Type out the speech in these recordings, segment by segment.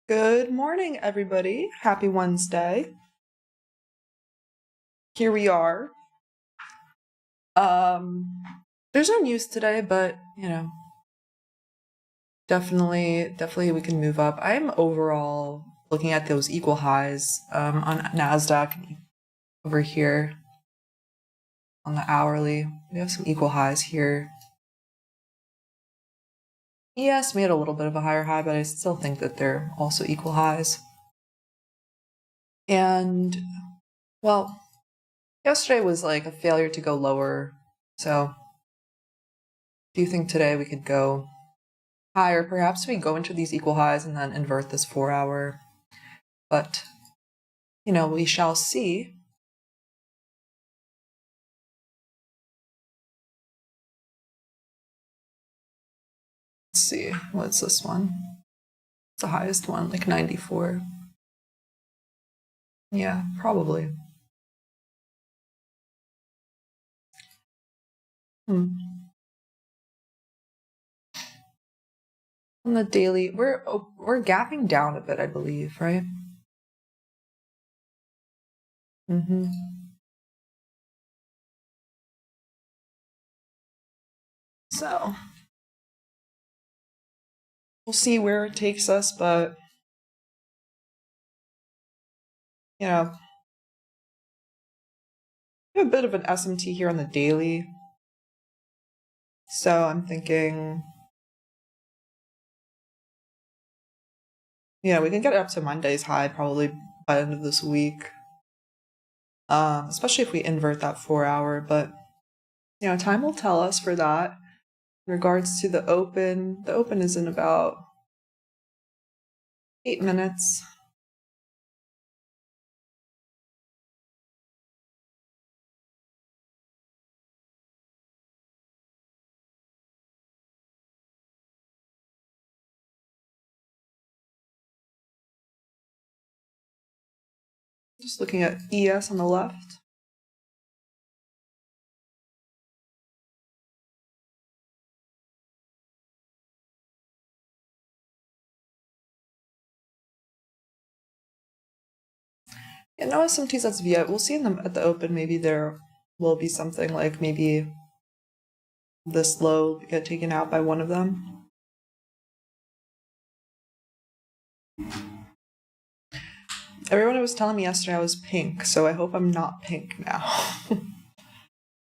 Good morning, everybody. Happy Wednesday. Here we are. There's no news today, but definitely we can move up. I'm overall looking at those equal highs on NASDAQ over here on the hourly. We have some equal highs here. Yes, we had a little bit of a higher high, but I still think that they're also equal highs. And, well, yesterday was like a failure to go lower, so do you think today we could go higher? Perhaps we go into these equal highs and then invert this 4-hour, but we shall see. Let's see, what's this one? It's the highest one, like 94. Yeah, probably. On the daily, we're gapping down a bit, I believe, right? So we'll see where it takes us, but we have a bit of an SMT here on the daily. So I'm thinking, we can get it up to Monday's high probably by the end of this week. Especially if we invert that 4-hour, but time will tell us for that. In regards to the open is in about 8 minutes. Just looking at ES on the left. Yeah, no SMTs that's via. We'll see in them at the open. Maybe there will be something like maybe this low get taken out by one of them. Everyone was telling me yesterday I was pink, so I hope I'm not pink now.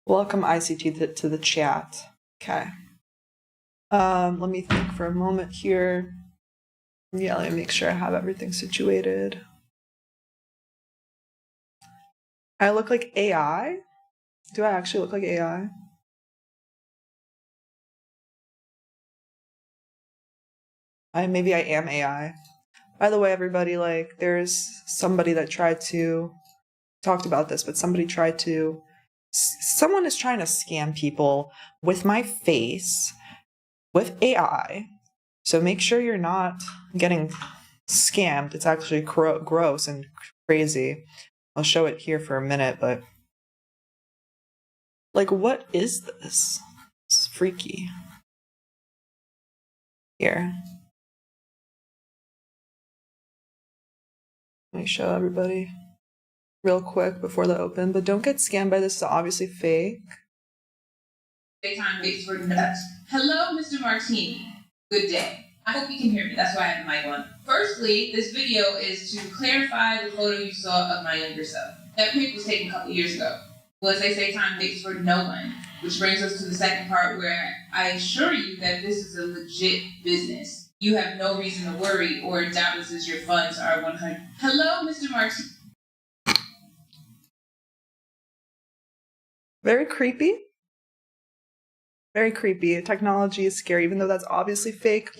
Welcome ICT to the chat. Okay. Let me think for a moment here. Yeah, let me make sure I have everything situated. I look like AI? Do I actually look like AI? Maybe I am AI. By the way, everybody, there's somebody that talked about this, but someone is trying to scam people with my face, with AI. So make sure you're not getting scammed. It's actually gross and crazy. I'll show it here for a minute, but what is this? It's freaky. Here. Let me show everybody real quick before the open, but don't get scammed by this. It's obviously fake. Daytime makes for nuts. Hello, Mr. Martini. Good day. I hope you can hear me. That's why I have the mic on. Firstly, this video is to clarify the photo you saw of my younger self. That pic was taken a couple years ago. Well, as they say, time waits for no one. Which brings us to the second part where I assure you that this is a legit business. You have no reason to worry or doubt us as your funds are 100. Hello, Mr. Martini. Very creepy. Very creepy. Technology is scary, even though that's obviously fake,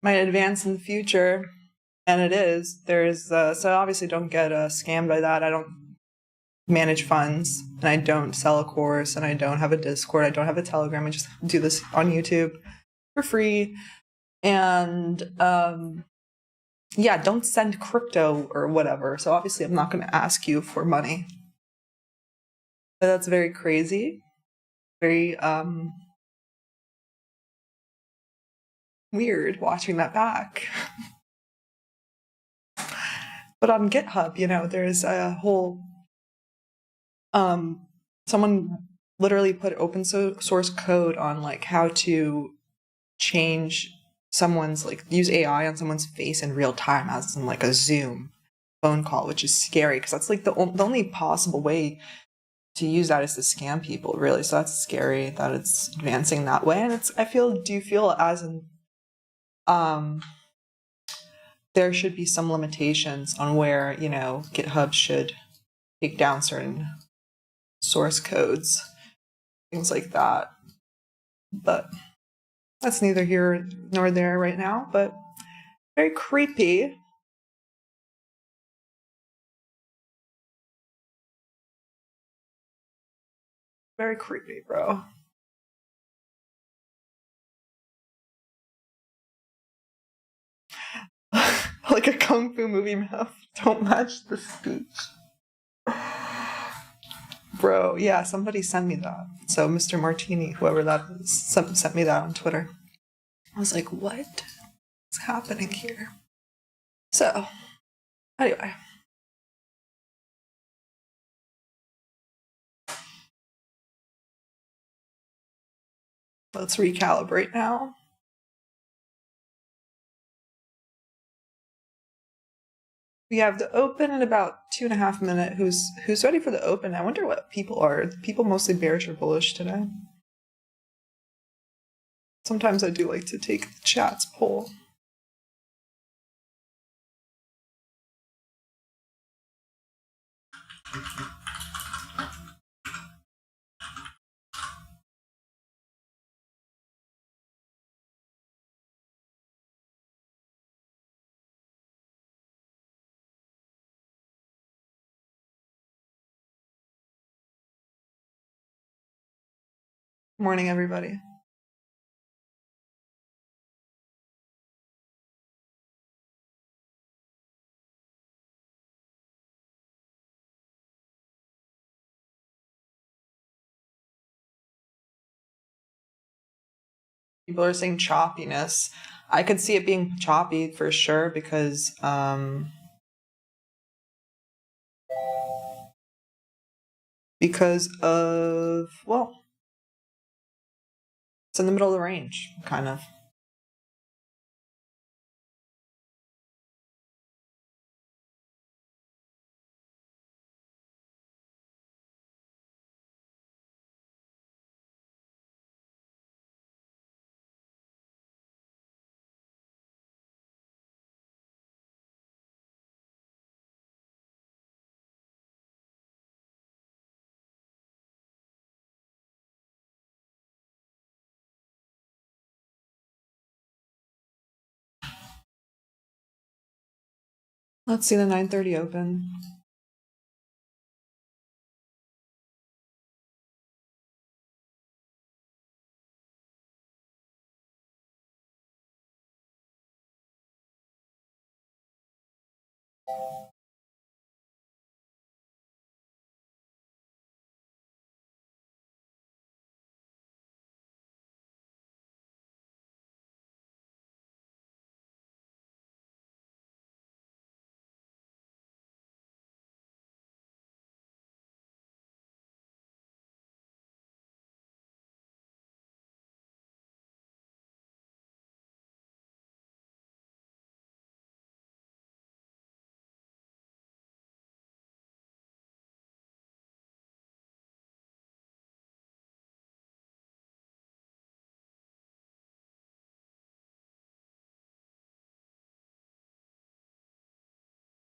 might advance in the future, and it is. There's so obviously don't get scammed by that. I don't manage funds, and I don't sell a course, and I don't have a Discord, I don't have a Telegram. I just do this on YouTube for free. And yeah, don't send crypto or whatever. So obviously I'm not going to ask you for money. But that's very crazy. Very weird watching that back. But on GitHub, there's a whole someone literally put open source code on like how to change someone's, like, use AI on someone's face in real time as in like a Zoom phone call, which is scary because that's like the only possible way to use that is to scam people, really. So that's scary that it's advancing that way. And do you feel as in there should be some limitations on where, GitHub should take down certain source codes, things like that. But that's neither here nor there right now, but very creepy. Very creepy, bro. Like a kung fu movie mouth. Don't match the speech. Bro, yeah, somebody sent me that. So Mr. Martini, whoever that is, sent me that on Twitter. I was like, what is happening here? So, anyway. Let's recalibrate now. We have the open in about 2.5 minutes. Who's ready for the open? I wonder what people are. People mostly bearish or bullish today. Sometimes I do like to take the chat's poll. Morning, everybody. People are saying choppiness. I could see it being choppy for sure because of, well, it's in the middle of the range, kind of. Let's see the 9:30 open.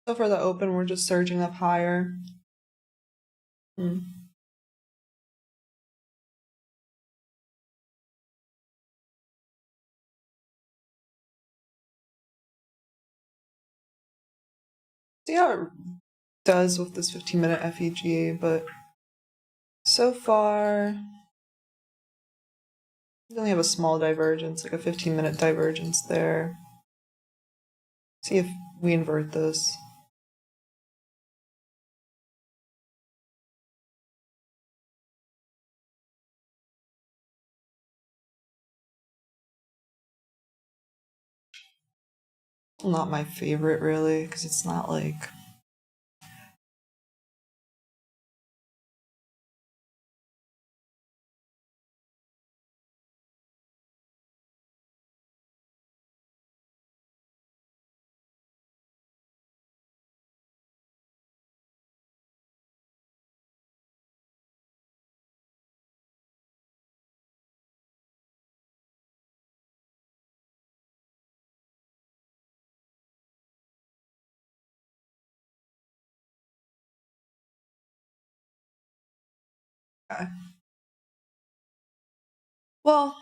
So for the open, we're just surging up higher. See how it does with this 15-minute FEGA, but so far we only have a small divergence, like a 15-minute divergence there. See if we invert this. Not my favorite, really, because it's not like... Okay. Well,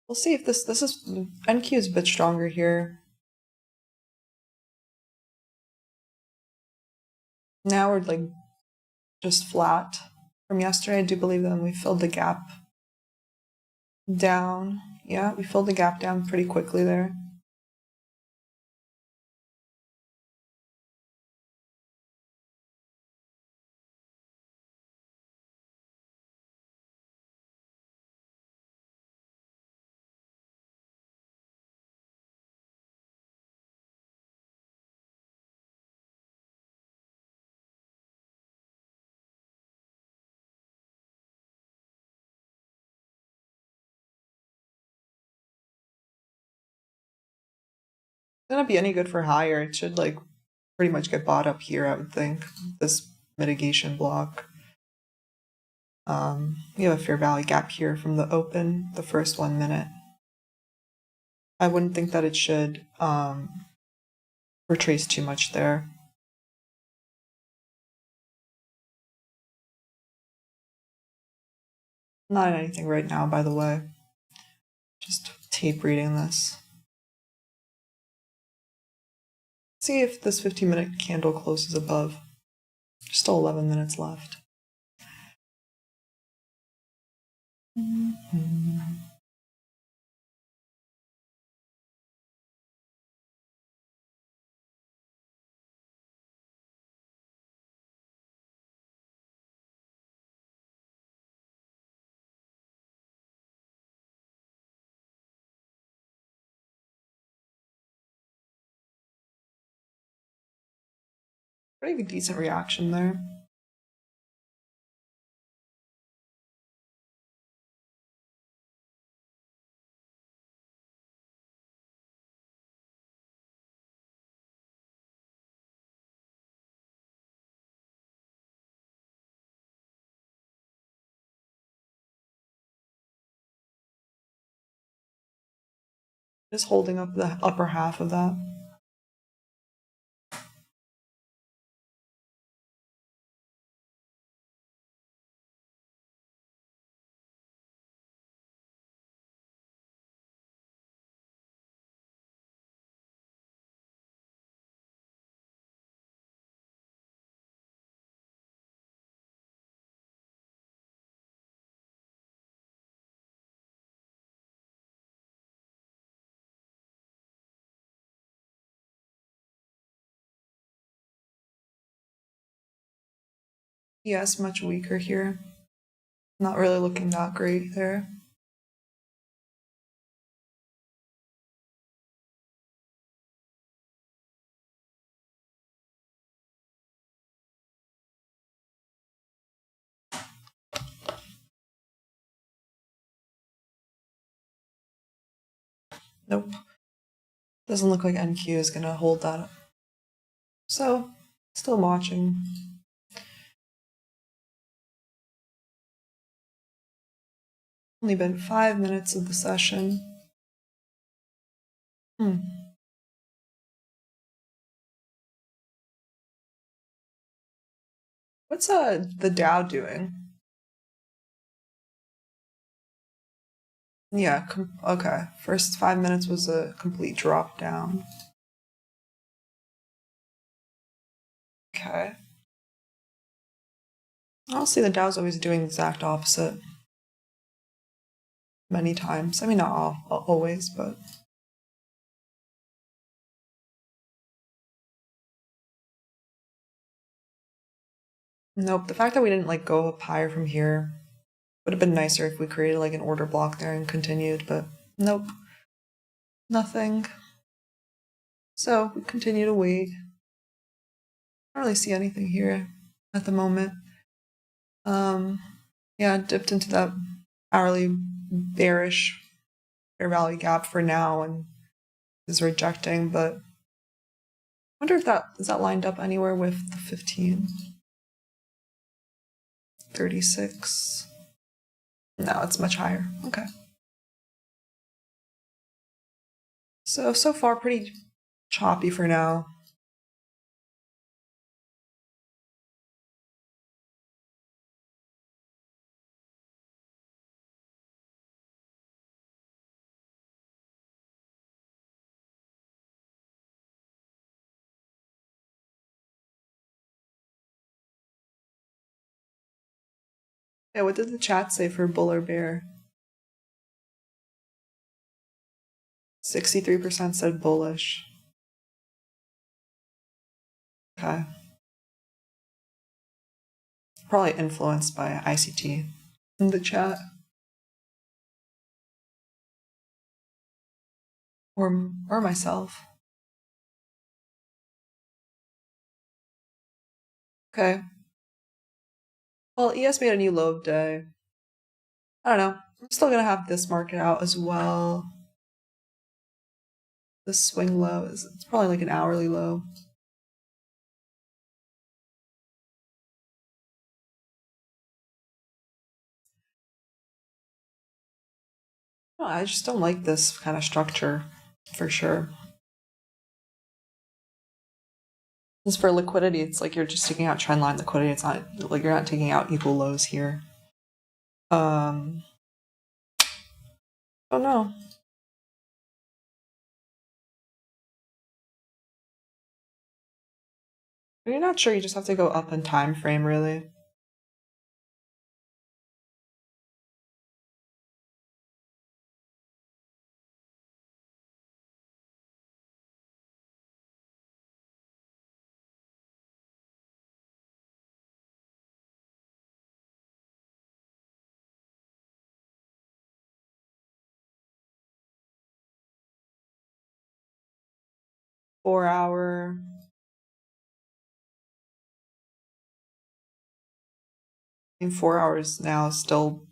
we'll see if this is... NQ is a bit stronger here. Now we're like just flat from yesterday. I do believe that we filled the gap down. Yeah, we filled the gap down pretty quickly there. It's gonna be any good for higher. It should like pretty much get bought up here, I would think. This mitigation block. We have a fair value gap here from the open, the first 1 minute. I wouldn't think that it should retrace too much there. Not in anything right now, by the way. Just tape reading this. See if this 15-minute candle closes above. Still 11 minutes left. Pretty decent reaction there. Just holding up the upper half of that. Yes, much weaker here. Not really looking that great there. Nope. Doesn't look like NQ is gonna hold that up. So, still watching. Only been 5 minutes of the session. What's the Dow doing? Yeah, okay. First 5 minutes was a complete drop down. Okay. Honestly, the Dow's always doing the exact opposite. Many times. I mean, not always, but... Nope, the fact that we didn't like go up higher from here would have been nicer if we created like an order block there and continued, but nope. Nothing. So we continue to wait. I don't really see anything here at the moment. Yeah, dipped into that hourly bearish fair value gap for now and is rejecting, but I wonder if is that lined up anywhere with the 15. 36. No, it's much higher. Okay. So far pretty choppy for now. Yeah, what did the chat say for bull or bear? 63% said bullish. Okay. Probably influenced by ICT in the chat. Or myself. Okay. Well, ES made a new low of day. I don't know. I'm still gonna have this market out as well. This swing low it's probably like an hourly low. No, I just don't like this kind of structure for sure. As for liquidity, it's like you're just taking out trendline liquidity. It's not like you're not taking out equal lows here. Oh no. You're not sure, you just have to go up in time frame, really. Four-hour. In 4 hours now, still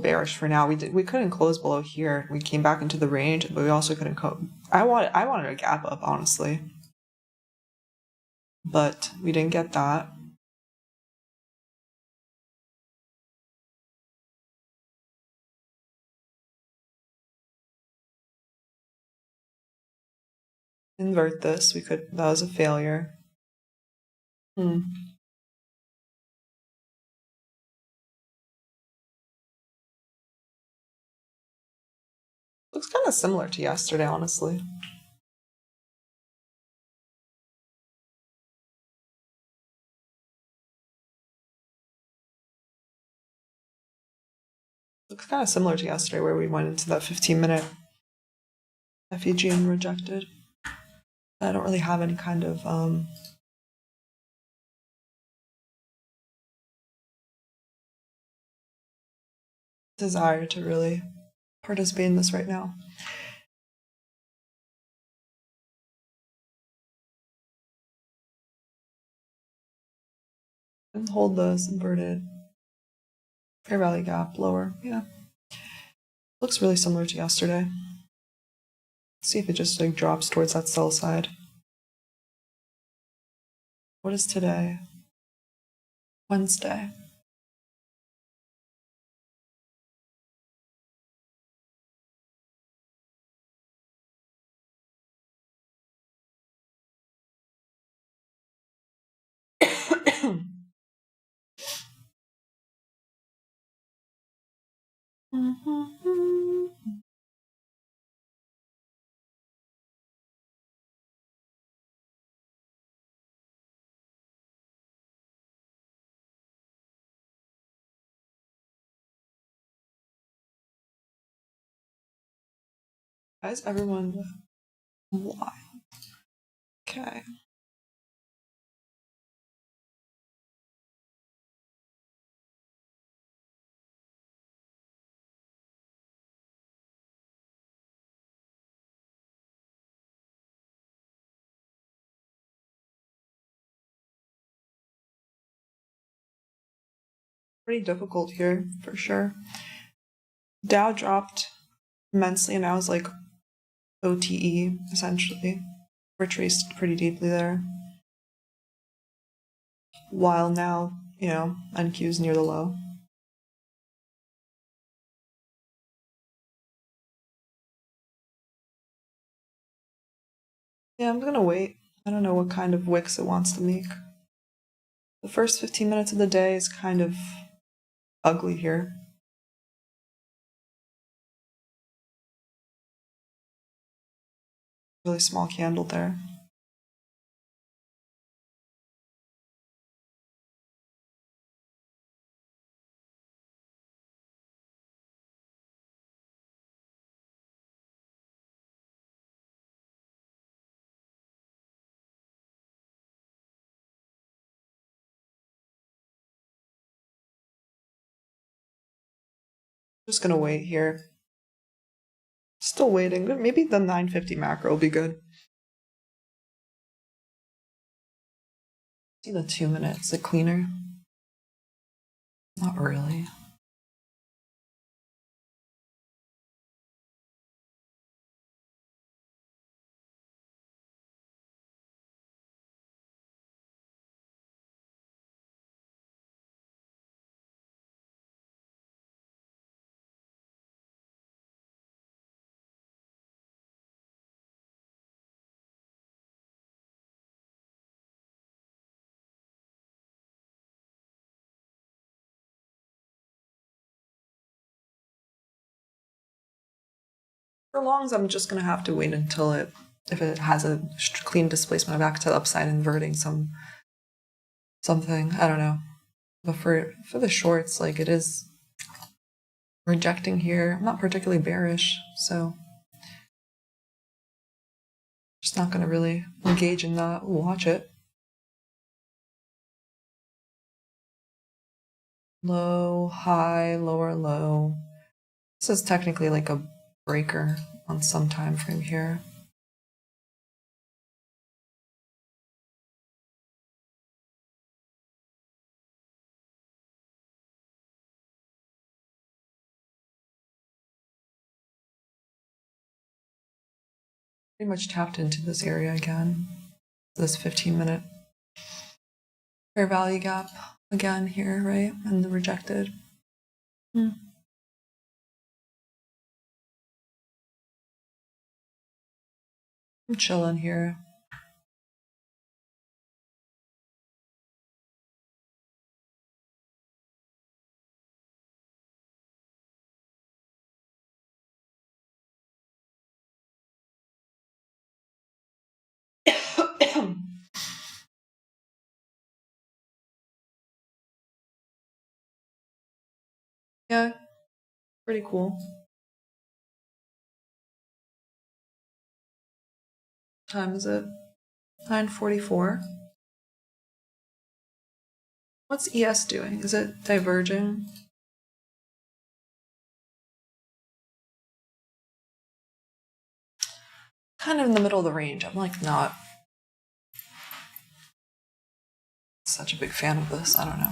bearish for now. We couldn't close below here. We came back into the range, but we also couldn't I wanted a gap up, honestly, but we didn't get that. Invert this. That was a failure. Looks kind of similar to yesterday, honestly. Looks kind of similar to yesterday where we went into that 15-minute FEG and rejected. I don't really have any kind of desire to really participate in this right now. And hold this inverted fair value gap lower. Yeah. Looks really similar to yesterday. See if it just like drops towards that sell side. What is today? Wednesday. Guys, everyone, why? Okay. pretty difficult here for sure. Dow dropped immensely and now is like OTE essentially. Retraced pretty deeply there. While now, you know, NQ is near the low. Yeah, I'm gonna wait. I don't know what kind of wicks it wants to make. The first 15 minutes of the day is kind of ugly here. Really small candle there. Just gonna wait here. Still waiting, but maybe the 950 macro will be good. See the 2 minutes, the cleaner. Not really. For longs, I'm just gonna have to wait until if it has a clean displacement back to the upside, inverting something. I don't know. But for the shorts, like it is rejecting here. I'm not particularly bearish, so just not gonna really engage in that. Ooh, watch it. Low, high, lower, low. This is technically like a breaker on some time frame here. Pretty much tapped into this area again. This 15-minute fair value gap again here, right? And the rejected. I'm chilling here. Yeah, pretty cool. What time is it? 9:44. What's ES doing? Is it diverging? Kind of in the middle of the range. I'm like not such a big fan of this. I don't know.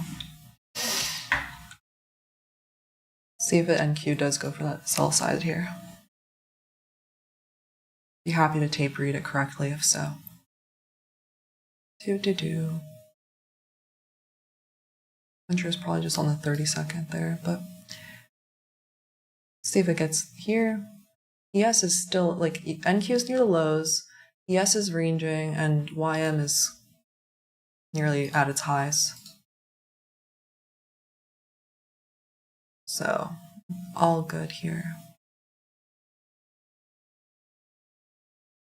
See if it NQ does go for that sell side here. Be happy to tape read it correctly if so. Venture is probably just on the 30-second there, but see if it gets here. ES is still like NQ is near the lows, ES is ranging, and YM is nearly at its highs. So all good here.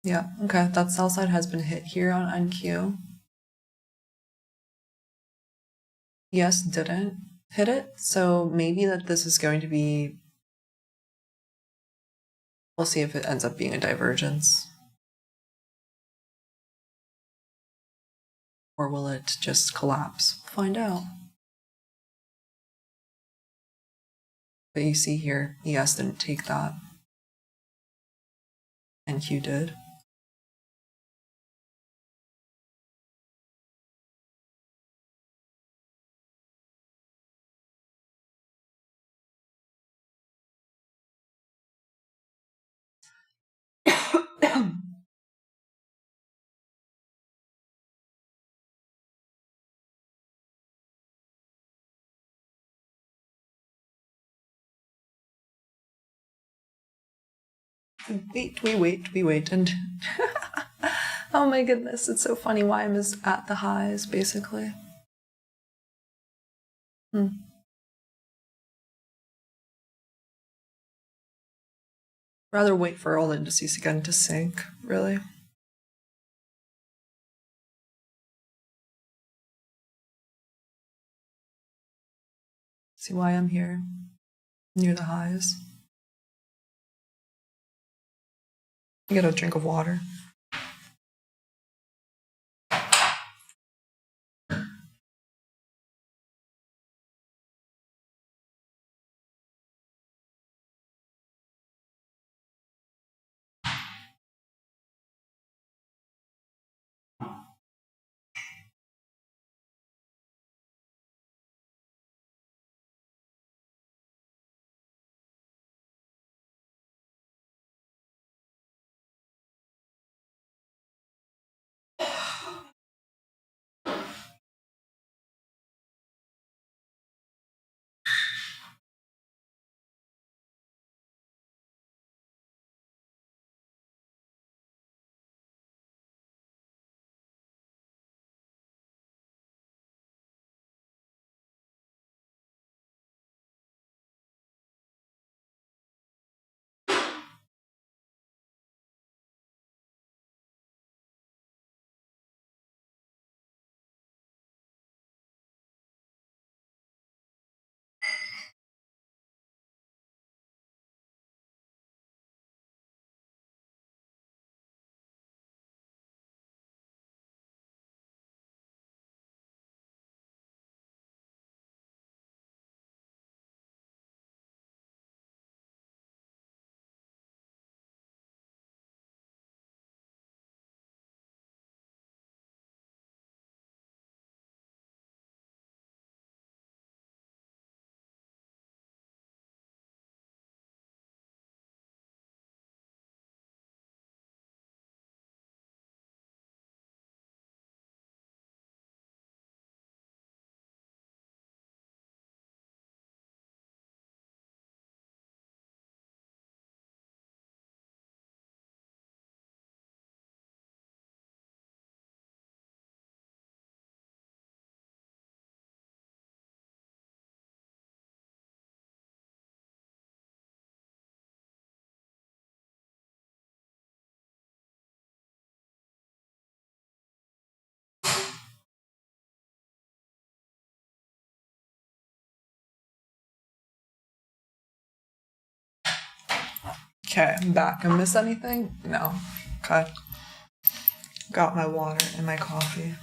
Yeah, okay, that sell side has been hit here on NQ. ES didn't hit it, so maybe that this is going to be, we'll see if it ends up being a divergence. Or will it just collapse? Find out. But you see here, ES didn't take that. NQ did. we wait, and oh my goodness, it's so funny. YM is at the highs, basically. Rather wait for all indices again to sink, really. See why I'm here, near the highs. Get a drink of water. Okay, I'm back. I miss anything? No. Okay. Got my water and my coffee.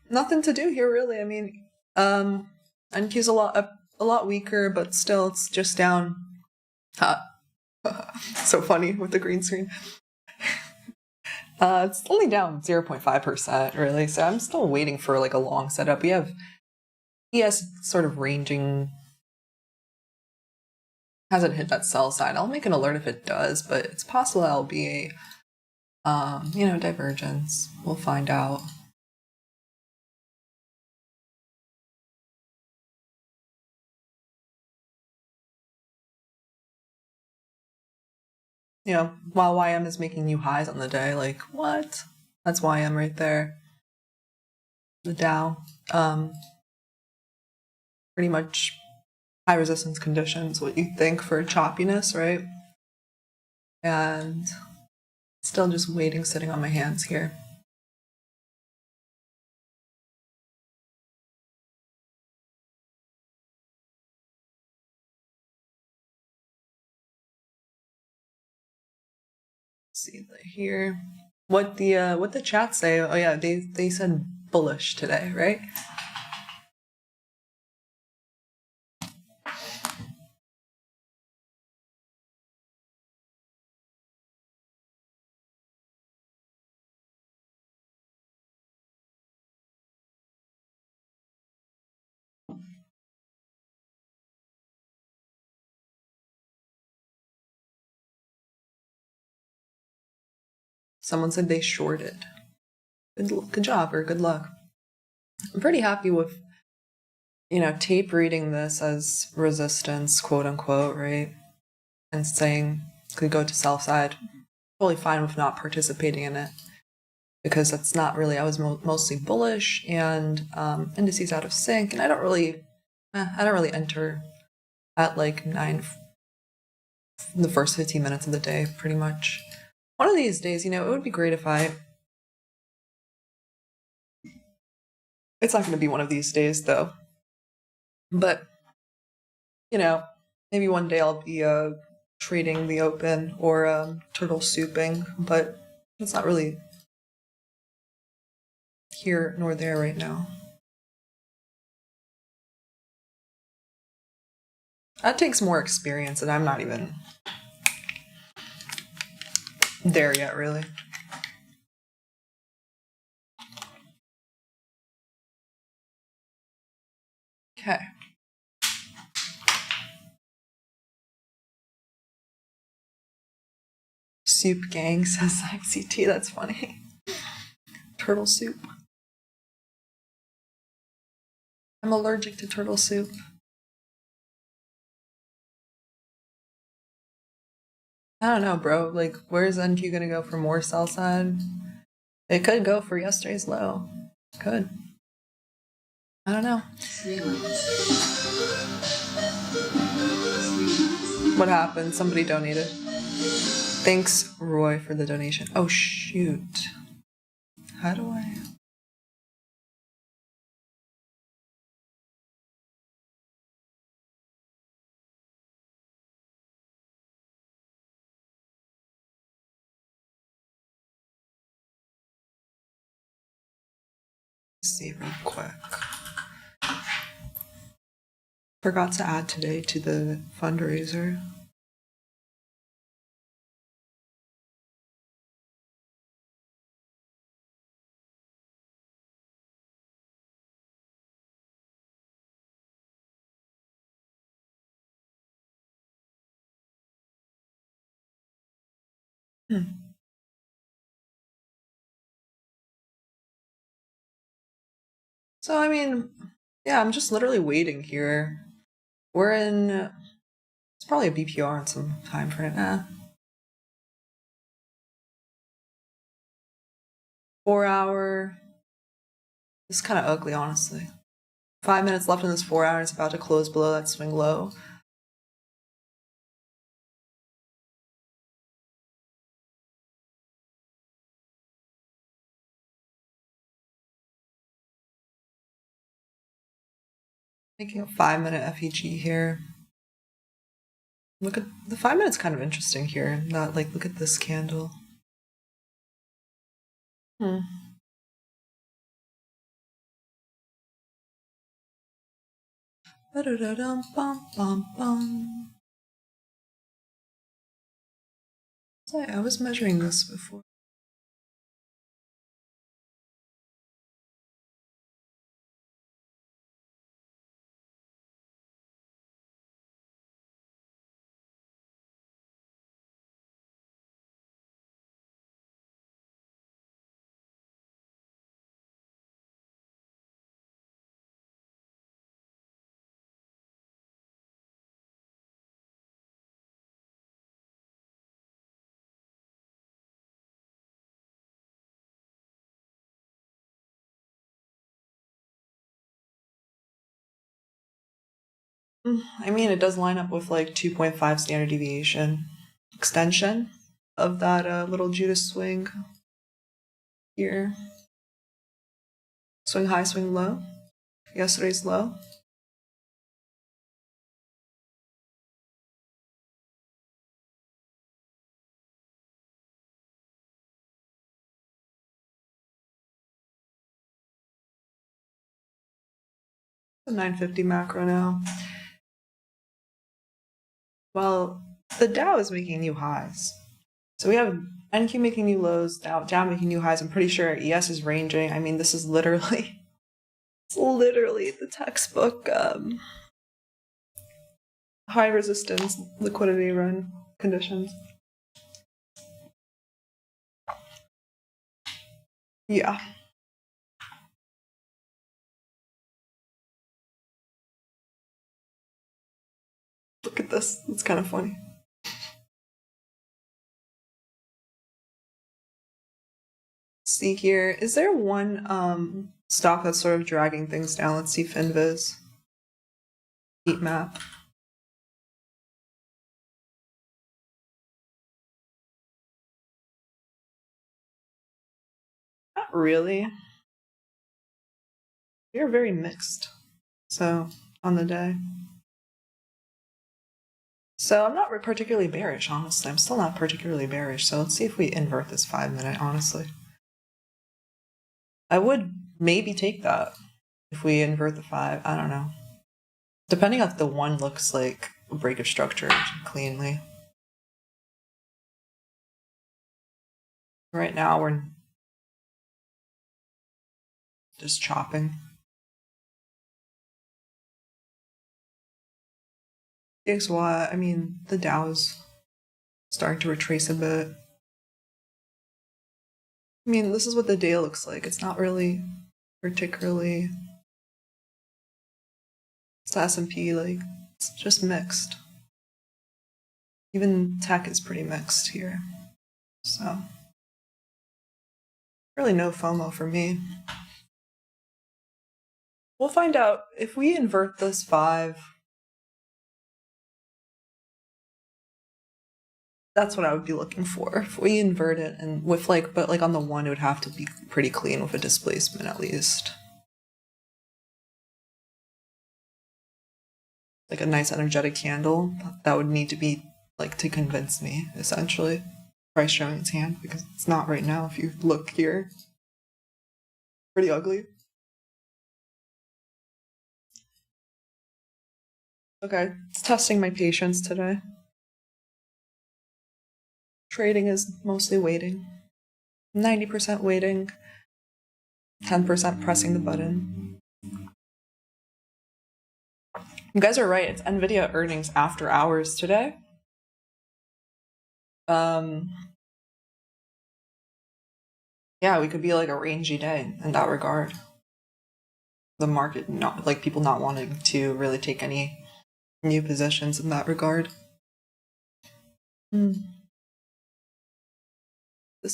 Nothing to do here, really. I mean, NQ's a lot weaker, but still, it's just down. So funny with the green screen. It's only down 0.5%, really. So I'm still waiting for like a long setup. We have ES sort of ranging. Hasn't hit that sell side. I'll make an alert if it does, but it's possible that'll be a, divergence. We'll find out. While YM is making new highs on the day, like, what? That's YM right there. The Dow. Pretty much high resistance conditions, what you think for choppiness, right? And still just waiting, sitting on my hands here. See here what the chat say. Oh yeah, they said bullish today, right? Someone said they shorted. Good job or good luck. I'm pretty happy with, tape reading this as resistance, quote unquote, right? And saying could go to sell side. Totally fine with not participating in it because that's not really, I was mostly bullish and indices out of sync, and I don't really enter at like 9 the first 15 minutes of the day, pretty much. One of these days, it would be great if it's not going to be one of these days though, but maybe one day I'll be trading the open or turtle souping, but it's not really here nor there right now. That takes more experience, and I'm not even there yet, really. Okay. Soup gang says ICT, that's funny. Turtle soup. I'm allergic to turtle soup. I don't know, bro. Like, where's NQ gonna go for more sell side? It could go for yesterday's low. Could. I don't know. What happened? Somebody donated. Thanks, Roy, for the donation. Oh, shoot. How do I... see real quick. Forgot to add today to the fundraiser. So, I mean, yeah, I'm just literally waiting here. We're in... It's probably a BPR on some time frame. 4 hour. This is kind of ugly, honestly. 5 minutes left in this 4 hour. It's about to close below that swing low. Making a 5 minute FEG here. Look at the 5 minutes, kind of interesting here. Not like, look at this candle. I was measuring this before. I mean, it does line up with like 2.5 standard deviation extension of that little Judas swing here. Swing high, swing low. Yesterday's low. The 950 macro now. Well, the Dow is making new highs. So we have NQ making new lows, Dow making new highs. I'm pretty sure ES is ranging. I mean, this is literally, it's literally the textbook high resistance liquidity run conditions. Yeah. Look at this. It's kind of funny. See here. Is there one stock that's sort of dragging things down? Let's see FinViz. Heat map. Not really. You're very mixed. So, on the day. So, I'm not particularly bearish, honestly. I'm still not particularly bearish. So, let's see if we invert this 5-minute, honestly. I would maybe take that if we invert the 5. I don't know. Depending on if the 1 looks like a break of structure cleanly. Right now, we're just chopping. XY, I mean, the Dow's starting to retrace a bit. I mean, this is what the day looks like. It's not really particularly... It's the S&P, like, it's just mixed. Even tech is pretty mixed here. So, really no FOMO for me. We'll find out if we invert this 5. That's what I would be looking for. If we invert it and with but on the 1, it would have to be pretty clean with a displacement at least. Like a nice energetic candle, that would need to be to convince me, essentially. Price showing its hand, because it's not right now if you look here. Pretty ugly. Okay, it's testing my patience today. Trading is mostly waiting. 90% waiting, 10% pressing the button. You guys are right, it's NVIDIA earnings after hours today. Yeah, we could be like a rangy day in that regard. The market not people not wanting to really take any new positions in that regard. This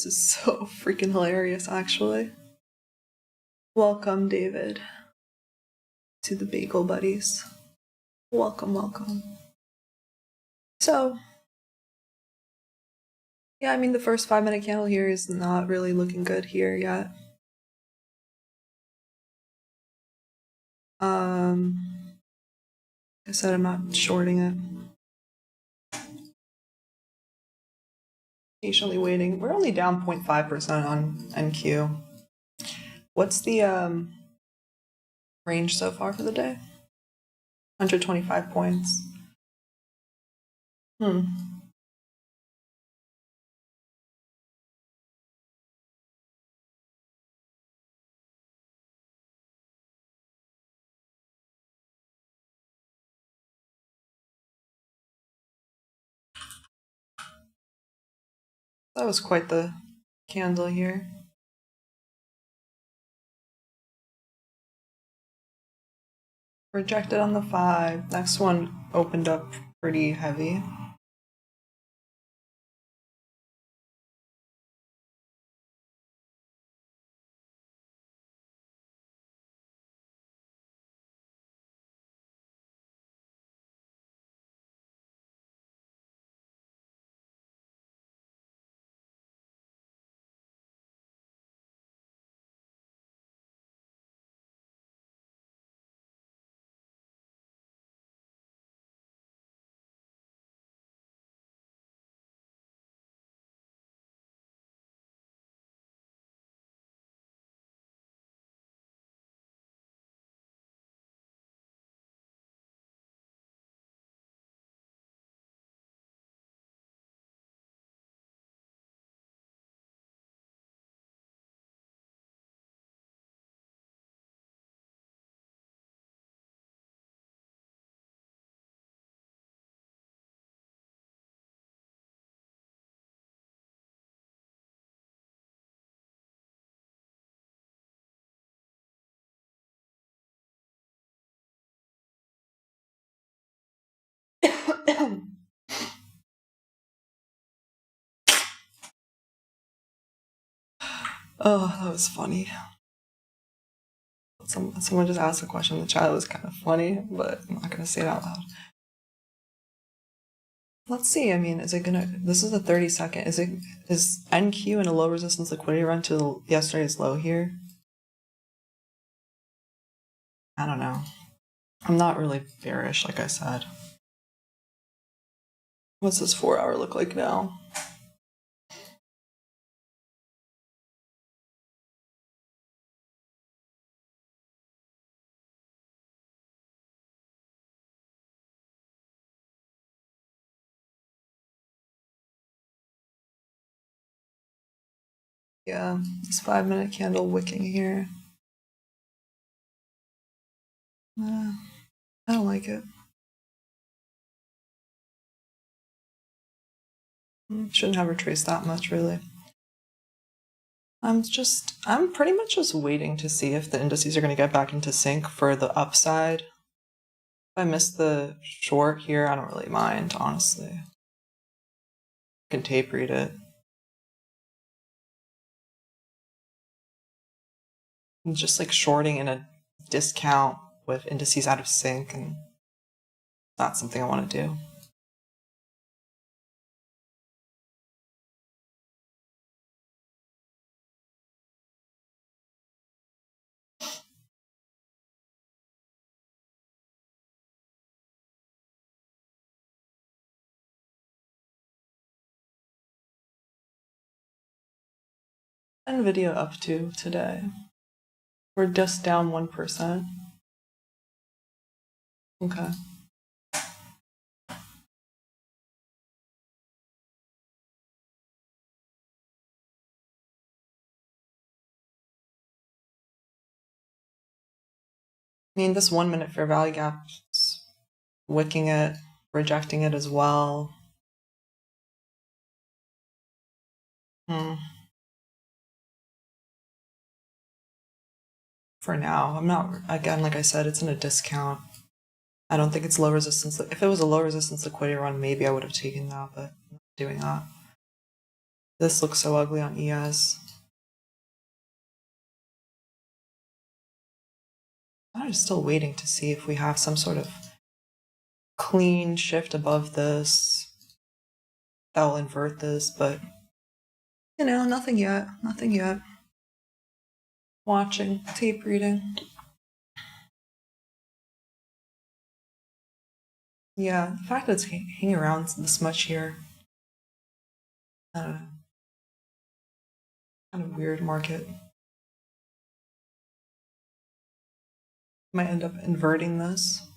is so freaking hilarious, actually. Welcome, David, to the Bagel Buddies. Welcome, welcome. So, yeah, I mean, the first 5-minute candle here is not really looking good here yet. Like I said, I'm not shorting it. Patiently waiting. We're only down 0.5% on NQ. What's the range so far for the day? 125 points. That was quite the candle here. Rejected on the 5. Next one opened up pretty heavy. Oh, that was funny. Someone just asked a question in the chat. It was kind of funny, but I'm not going to say it out loud. Let's see. I mean, is it gonna? This is a 30-second. Is NQ in a low resistance liquidity run to yesterday's low here? I don't know. I'm not really bearish, like I said. What's this 4-hour look like now? Yeah, this 5-minute candle wicking here. I don't like it. Shouldn't have retraced that much, really. I'm pretty much just waiting to see if the indices are going to get back into sync for the upside. If I miss the short here, I don't really mind, honestly. I can tape read it. I'm just like shorting in a discount with indices out of sync, and that's something I want to do. NVIDIA up to today. We're just down 1%. Okay. I mean, this 1-minute fair value gap is wicking it, rejecting it as well. For now, I'm not, again, like I said, it's in a discount. I don't think it's low resistance. If it was a low resistance liquidity run, maybe I would have taken that, but I'm not doing that. This looks so ugly on ES. I'm just still waiting to see if we have some sort of clean shift above this that will invert this, but you know, nothing yet. Nothing yet. Watching, tape reading. Yeah, the fact that it's hanging around this much here. I don't know. Kind of weird market. Might end up inverting this.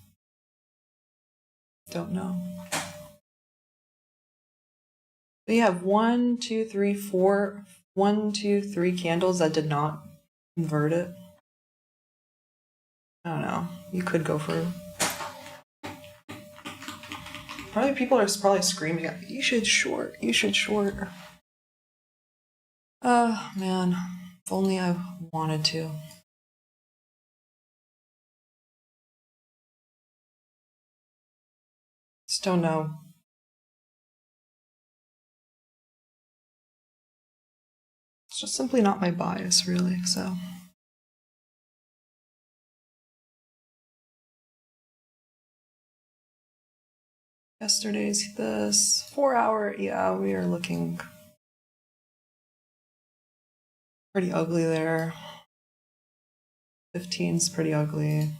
Don't know. But you have 1, 2, 3, 4, 1, 2, 3 candles that did not invert it. I don't know. You could go for. Probably people are probably screaming at me, you should short. You should short. Man. If only I wanted to. Just don't know. It's just simply not my bias, really, so. Yesterday's this 4-hour, yeah, we are looking pretty ugly there. 15's pretty ugly.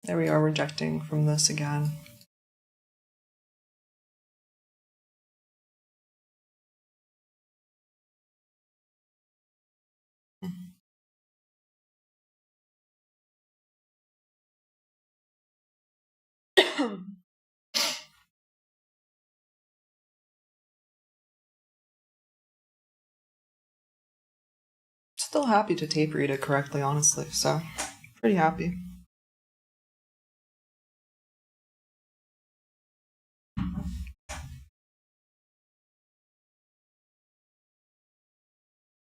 There we are, rejecting from this again. Still happy to tape read it correctly, honestly, so pretty happy.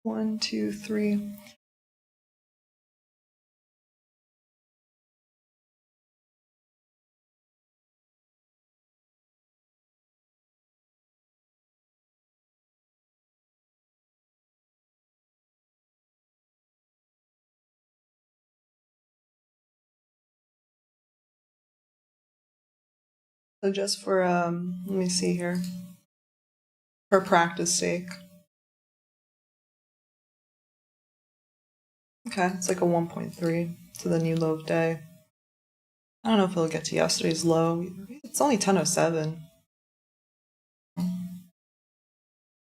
One, two, three. So just for, let me see here, for practice sake. Okay, it's like a 1.3 to the new low of day. I don't know if it'll get to yesterday's low. It's only 10:07.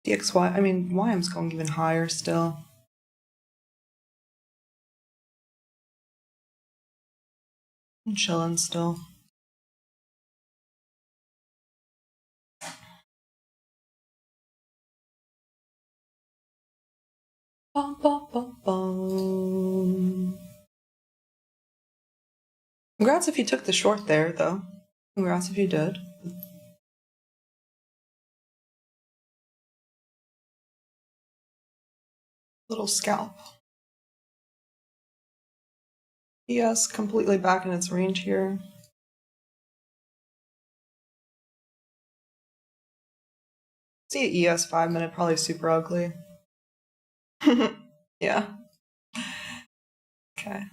DXY, I mean, YM's going even higher still. I'm chilling still. Bum, bum, bum, bum. Congrats if you took the short there, though. Congrats if you did. Little scalp. Yes, completely back in its range here. See ES 5-minute, probably super ugly. Yeah. Okay.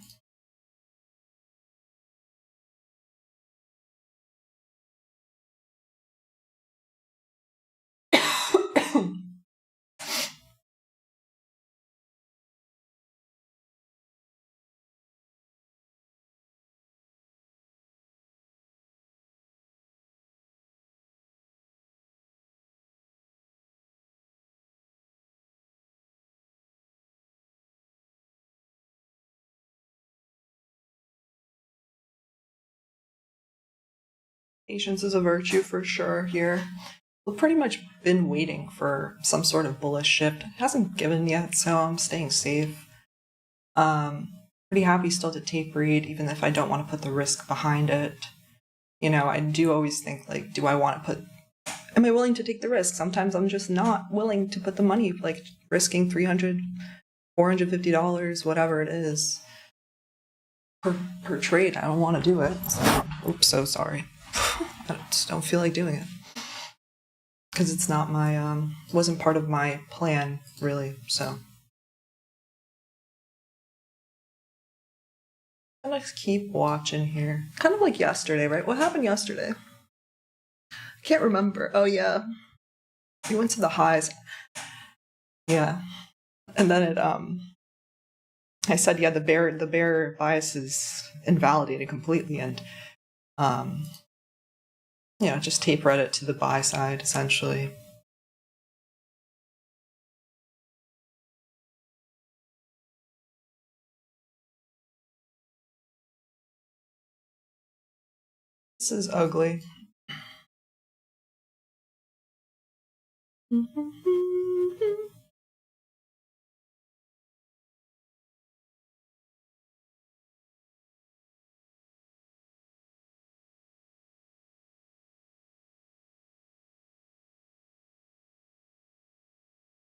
Patience is a virtue for sure here. We've pretty much been waiting for some sort of bullish shift. It hasn't given yet, so I'm staying safe. Pretty happy still to tape read, even if I don't want to put the risk behind it. You know, I do always think, like, do I want to put, am I willing to take the risk? Sometimes I'm just not willing to put the money, like risking $300, $450, whatever it is, per trade. I don't want to do it. So, oops, so sorry. I just don't feel like doing it. Because it's not my, wasn't part of my plan, really, so. I'm gonna keep watching here. Kind of like yesterday, right? What happened yesterday? I can't remember. Oh, yeah. We went to the highs. Yeah. And then it, I said, yeah, the bear bias is invalidated completely, and, you know, just tape read it to the buy side, essentially. This is ugly.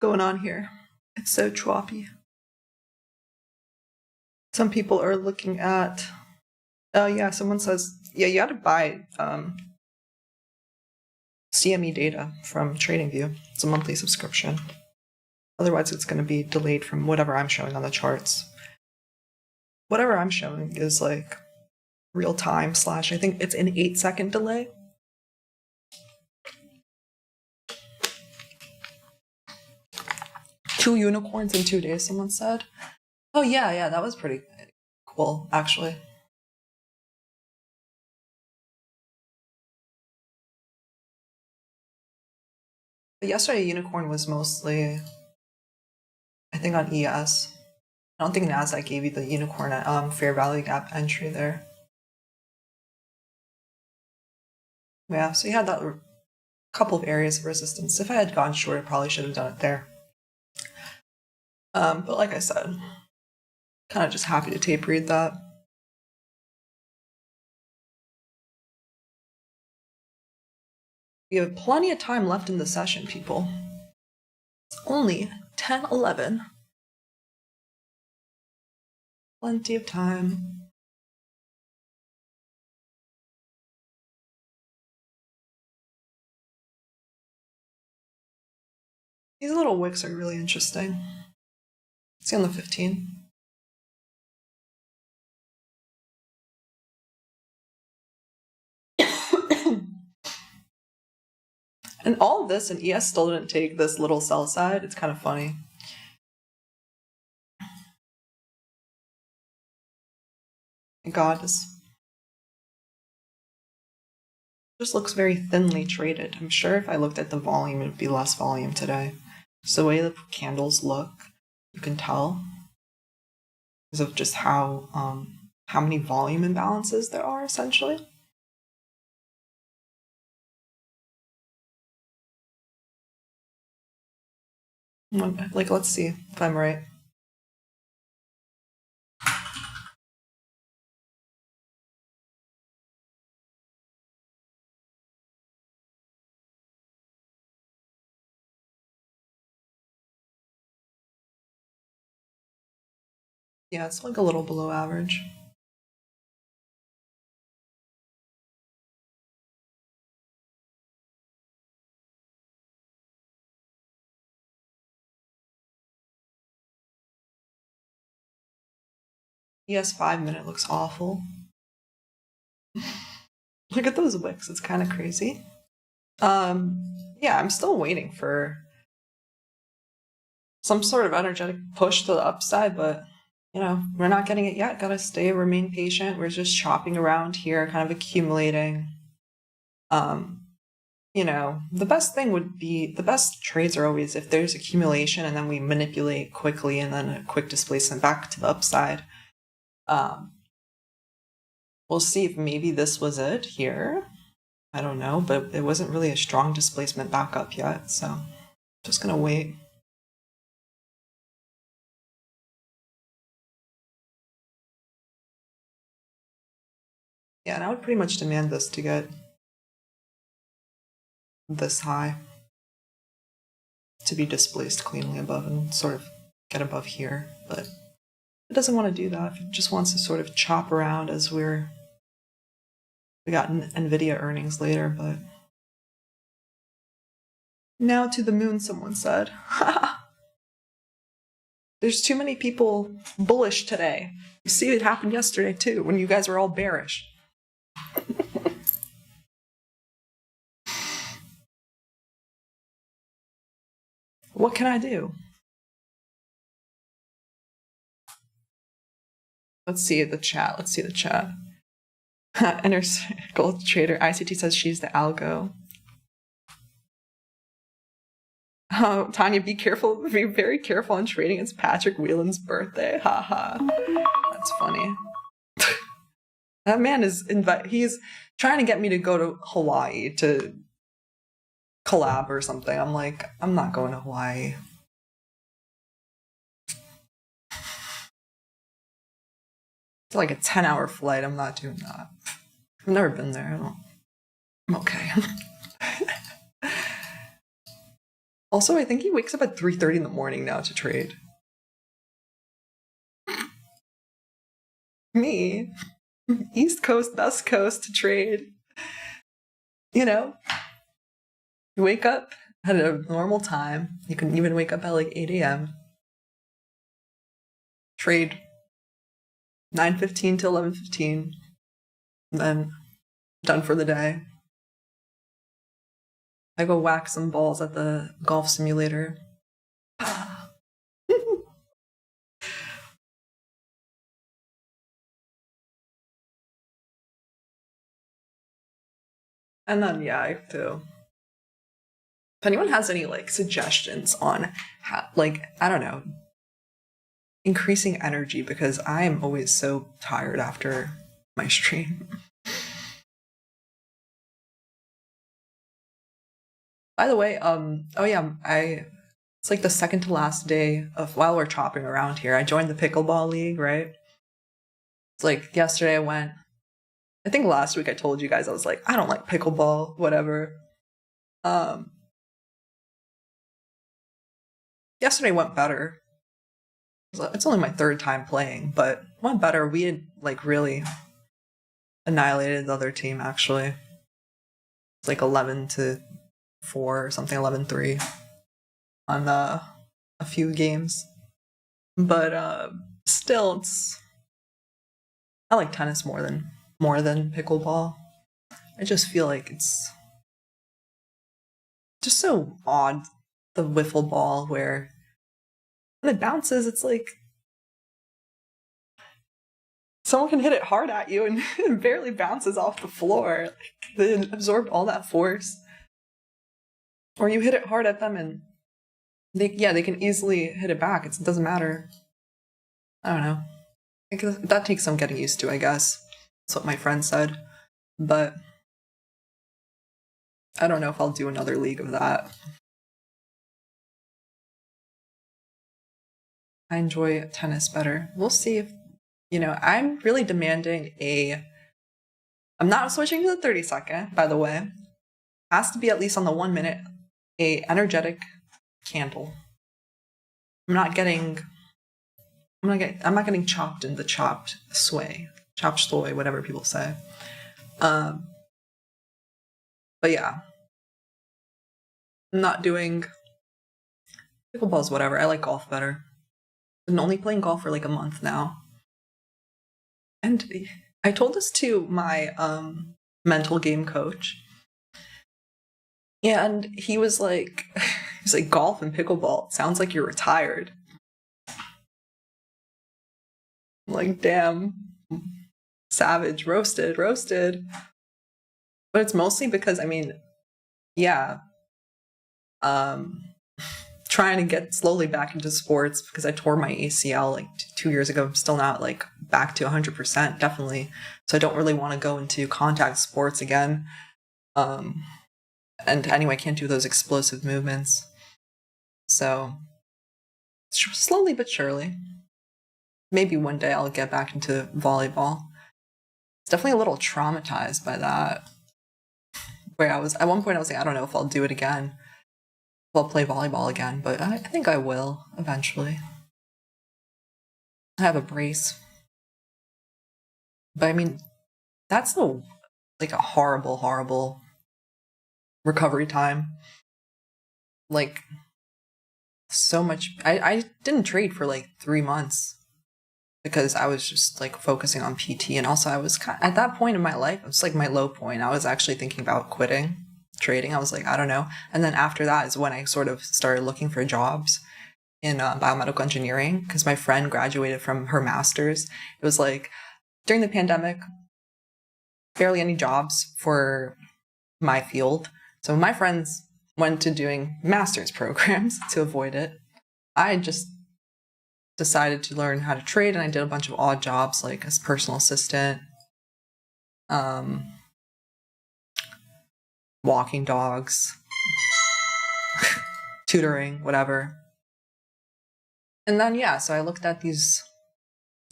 Going on here? It's so choppy. Some people are looking at, oh yeah, someone says, yeah, you got to buy CME data from TradingView. It's a monthly subscription. Otherwise, it's going to be delayed from whatever I'm showing on the charts. Whatever I'm showing is like real time / I think it's an 8-second delay. Two unicorns in 2 days, someone said. Oh yeah, that was pretty cool, actually. But yesterday, unicorn was mostly, I think, on ES. I don't think NASDAQ gave you the unicorn at fair value gap entry there. Yeah, so you had that couple of areas of resistance. If I had gone short, I probably should have done it there. But like I said, kind of just happy to tape read that. We have plenty of time left in the session, people. It's only 10:11. Plenty of time. These little wicks are really interesting. See on the 15. And all of this, and ES still didn't take this little sell side. It's kind of funny. Thank God, this just looks very thinly traded. I'm sure if I looked at the volume, it would be less volume today. So the way the candles look, you can tell because of just how many volume imbalances there are, essentially. Like, let's see if I'm right. Yeah, it's like a little below average. ES 5-minute looks awful. Look at those wicks, it's kind of crazy. Yeah, I'm still waiting for some sort of energetic push to the upside, but you know, we're not getting it yet. Gotta remain patient. We're just chopping around here, kind of accumulating. You know, the best trades are always if there's accumulation and then we manipulate quickly and then a quick displacement back to the upside. We'll see if maybe this was it here. I don't know, but it wasn't really a strong displacement back up yet, so just gonna wait. Yeah, and I would pretty much demand this to get this high to be displaced cleanly above and sort of get above here, but it doesn't want to do that. It just wants to sort of chop around as we got NVIDIA earnings later, but now to the moon, someone said. There's too many people bullish today. You see it happened yesterday too, when you guys were all bearish. What can I do? Let's see the chat. Inner Circle Trader ICT says she's the algo. Oh, Tanya, be very careful on trading. It's Patrick Whelan's birthday. Haha. That's funny. That man he's trying to get me to go to Hawaii to collab or something. I'm like, I'm not going to Hawaii. It's like a 10-hour flight. I'm not doing that. I've never been there. I'm okay. Also, I think he wakes up at 3:30 in the morning now to trade. Me, East Coast, West Coast to trade. You know, you wake up at a normal time. You can even wake up at like 8 a.m. Trade 9:15 to 11:15, and then done for the day. I go whack some balls at the golf simulator. And then, yeah, I have to. If anyone has any, like, suggestions on how, like, I don't know, increasing energy, because I am always so tired after my stream. By the way, oh yeah, it's like the second to last day of, while we're chopping around here, I joined the pickleball league, right? It's like yesterday I think last week I told you guys, I was like, I don't like pickleball, whatever. Yesterday went better. It's only my third time playing, but went better. We had like really annihilated the other team, actually. It's like 11-4 or something, 11-3 on a few games. But still, I like tennis more than pickleball. I just feel like it's just so odd, the wiffle ball, where when it bounces, it's like someone can hit it hard at you and it barely bounces off the floor. Like, they absorb all that force. Or you hit it hard at them and they can easily hit it back. It doesn't matter. I don't know. That takes some getting used to, I guess. That's what my friend said. But I don't know if I'll do another league of that. I enjoy tennis better. We'll see if, I'm really demanding I'm not switching to the 30-second, by the way. Has to be at least on the 1 minute, a energetic candle. I'm not getting chopped in the chopped sway, whatever people say. But yeah, I'm not doing pickleballs, whatever. I like golf better. I've been only playing golf for like a month now. And I told this to my mental game coach. And he was like, golf and pickleball, it sounds like you're retired. I'm like, damn, savage, roasted. But it's mostly because, trying to get slowly back into sports because I tore my ACL like 2 years ago. I'm still not like back to 100%, definitely. So I don't really want to go into contact sports again. And anyway, I can't do those explosive movements. So slowly but surely, maybe one day I'll get back into volleyball. It's definitely a little traumatized by that. Where at one point I was like, I don't know if I'll do it again. I'll play volleyball again, but I think I will eventually. I have a brace. But that's a horrible, horrible recovery time. Like, so much. I didn't trade for like 3 months because I was just like focusing on PT, and also I was at that point in my life, it was like my low point. I was actually thinking about quitting trading. I was like, I don't know. And then after that is when I sort of started looking for jobs in biomedical engineering because my friend graduated from her master's. It was like during the pandemic, barely any jobs for my field. So my friends went to doing master's programs to avoid it. I just decided to learn how to trade, and I did a bunch of odd jobs like as personal assistant, walking dogs, tutoring, whatever. And then, so I looked at these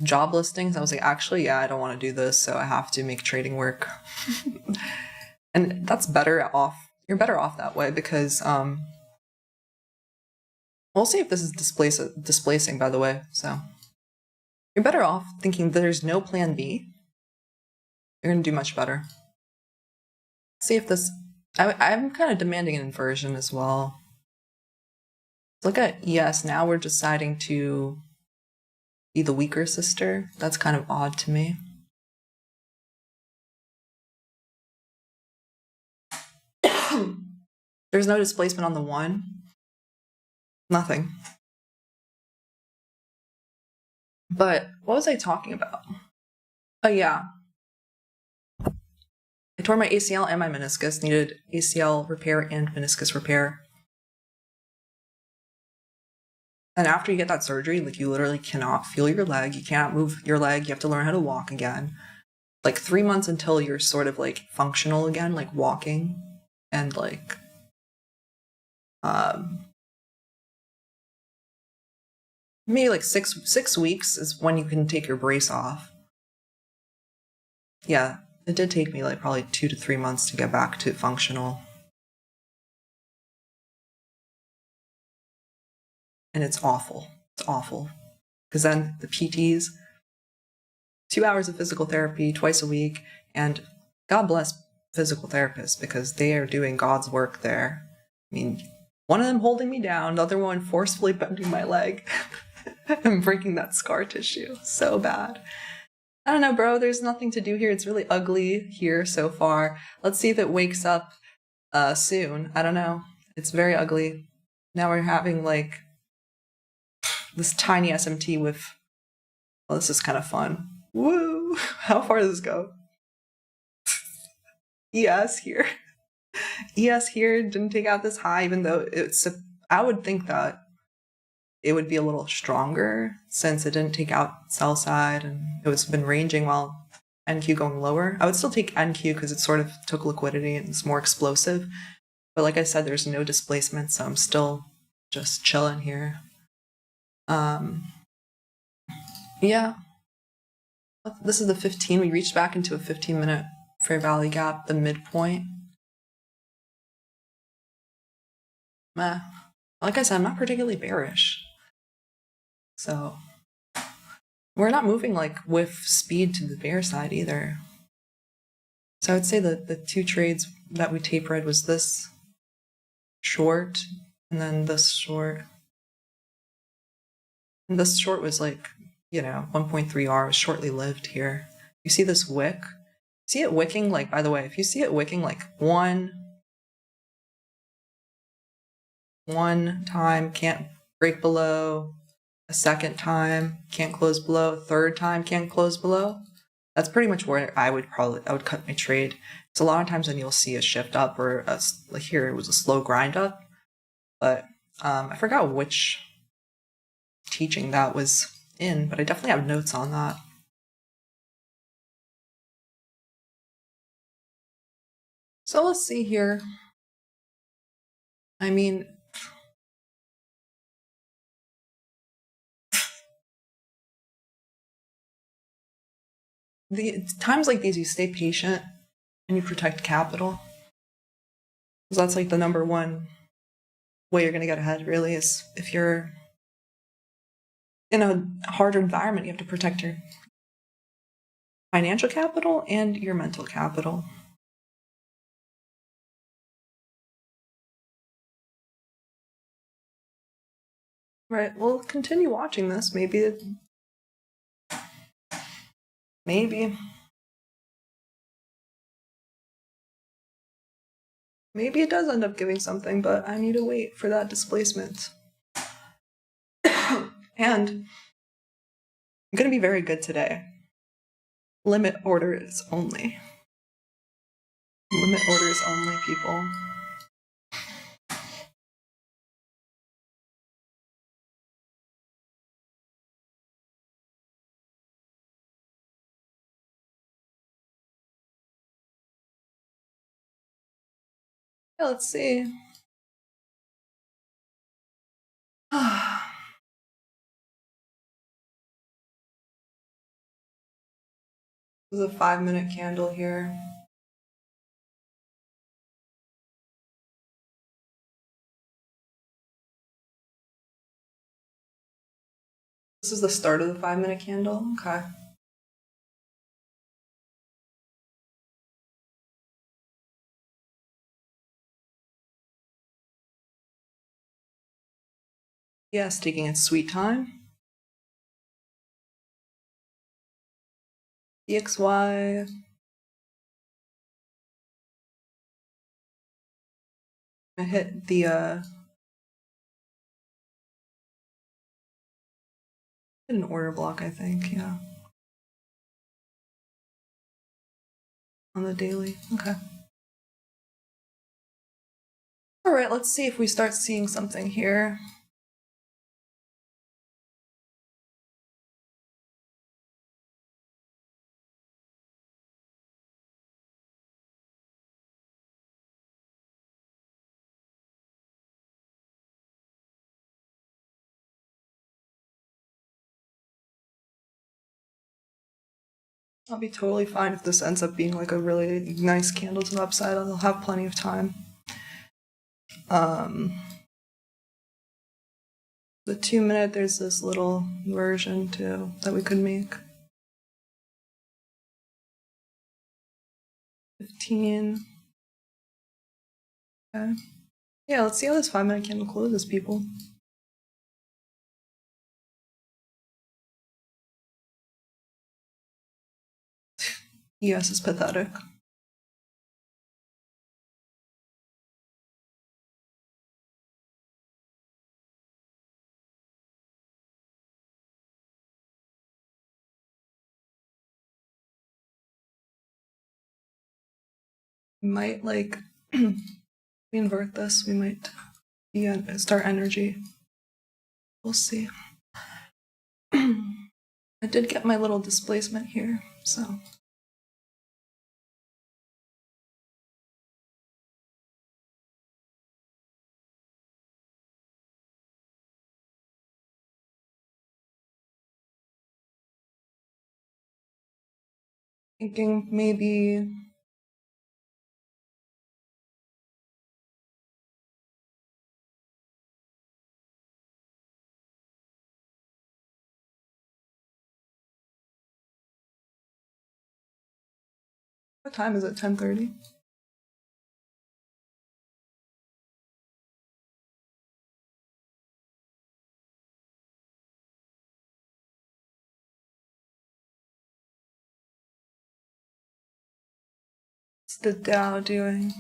job listings. I was like, actually, I don't want to do this, so I have to make trading work. And that's better off. You're better off that way because, we'll see if this is displacing, by the way. So you're better off thinking there's no plan B. You're going to do much better. See if this... I'm kind of demanding an inversion as well. Look at ES. Now we're deciding to be the weaker sister. That's kind of odd to me. There's no displacement on the 1. Nothing. But what was I talking about? Oh, yeah. I tore my ACL and my meniscus, needed ACL repair and meniscus repair. And after you get that surgery, like, you literally cannot feel your leg. You can't move your leg. You have to learn how to walk again. Like 3 months until you're sort of like functional again, like walking, and like maybe like six weeks is when you can take your brace off. Yeah, it did take me like probably 2 to 3 months to get back to functional. And it's awful. It's awful. Because then the PTs, 2 hours of physical therapy twice a week, and God bless physical therapists because they are doing God's work there. I mean, one of them holding me down, the other one forcefully bending my leg and breaking that scar tissue. So bad. I don't know, bro. There's nothing to do here. It's really ugly here so far. Let's see if it wakes up soon. I don't know. It's very ugly. Now we're having like this tiny SMT with, well, this is kind of fun. Woo! How far does this go? ES here. ES here didn't take out this high, even though I would think that it would be a little stronger since it didn't take out sell side and it's been ranging while NQ going lower. I would still take NQ because it sort of took liquidity and it's more explosive. But like I said, there's no displacement, so I'm still just chilling here. Yeah. This is the 15. We reached back into a 15-minute fair value gap, the midpoint. Meh. Like I said, I'm not particularly bearish. So we're not moving like with speed to the bear side either. So I would say that the two trades that we tapered was this short and then this short. And this short was like, 1.3R was shortly lived here. You see this wick? See it wicking, like, by the way, if you see it wicking like one time, can't break below, a second time, can't close below, a third time, can't close below, that's pretty much where I would cut my trade. So a lot of times when you'll see a shift up or like here, it was a slow grind up, but I forgot which teaching that was in, but I definitely have notes on that. So let's see here. I mean, times like these, you stay patient and you protect capital. Because that's like the number one way you're going to get ahead, really, is if you're in a harder environment, you have to protect your financial capital and your mental capital. Right, we'll continue watching this. Maybe it does end up giving something, but I need to wait for that displacement. And I'm going to be very good today. Limit orders only. Limit orders only, people. Yeah, let's see. This is a 5-minute candle here. This is the start of the 5-minute candle. Okay. Yes, taking its sweet time. DXY. I hit the hit an order block, I think, yeah. On the daily. Okay. Alright, let's see if we start seeing something here. I'll be totally fine if this ends up being like a really nice candle to the upside. I'll have plenty of time. The 2-minute, there's this little version too that we could make. 15. Okay. Yeah, let's see how this 5-minute candle closes, people. ES is pathetic. might like we invert this, we might start energy. We'll see. I did get my little displacement here, so. Thinking maybe what time is it? 10:30? What's the Dow doing?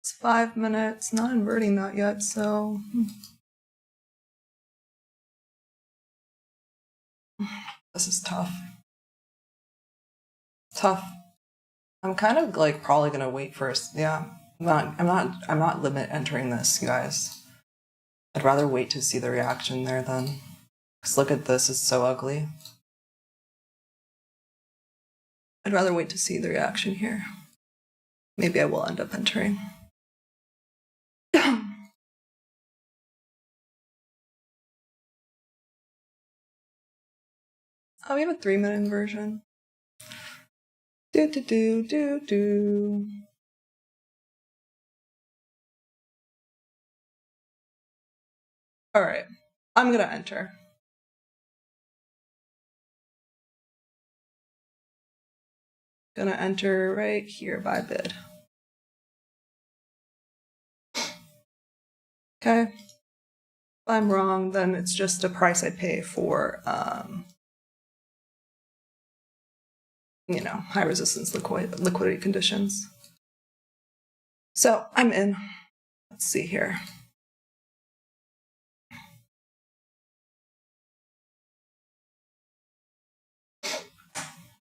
It's 5 minutes, not inverting that yet, so. This is tough. Tough. I'm kind of like probably gonna wait first. Yeah, I'm not limit entering this, you guys. I'd rather wait to see the reaction there then. Cause look at this, it's so ugly. I'd rather wait to see the reaction here. Maybe I will end up entering. Oh, we have a 3-minute inversion. Do. All right, I'm gonna enter. Gonna enter right here by bid. Okay. If I'm wrong, then it's just a price I pay for, you know, high resistance liquidity conditions. So I'm in. Let's see here.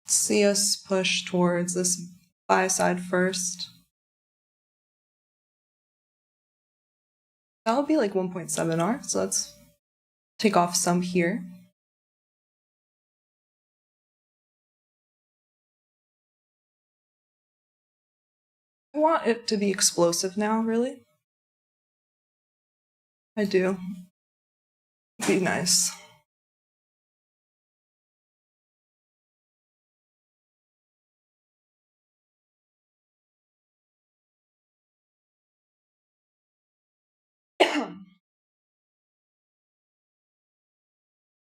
See us push towards this buy side first. That'll be like 1.7R, so let's take off some here. I want it to be explosive now, really. I do. Be nice.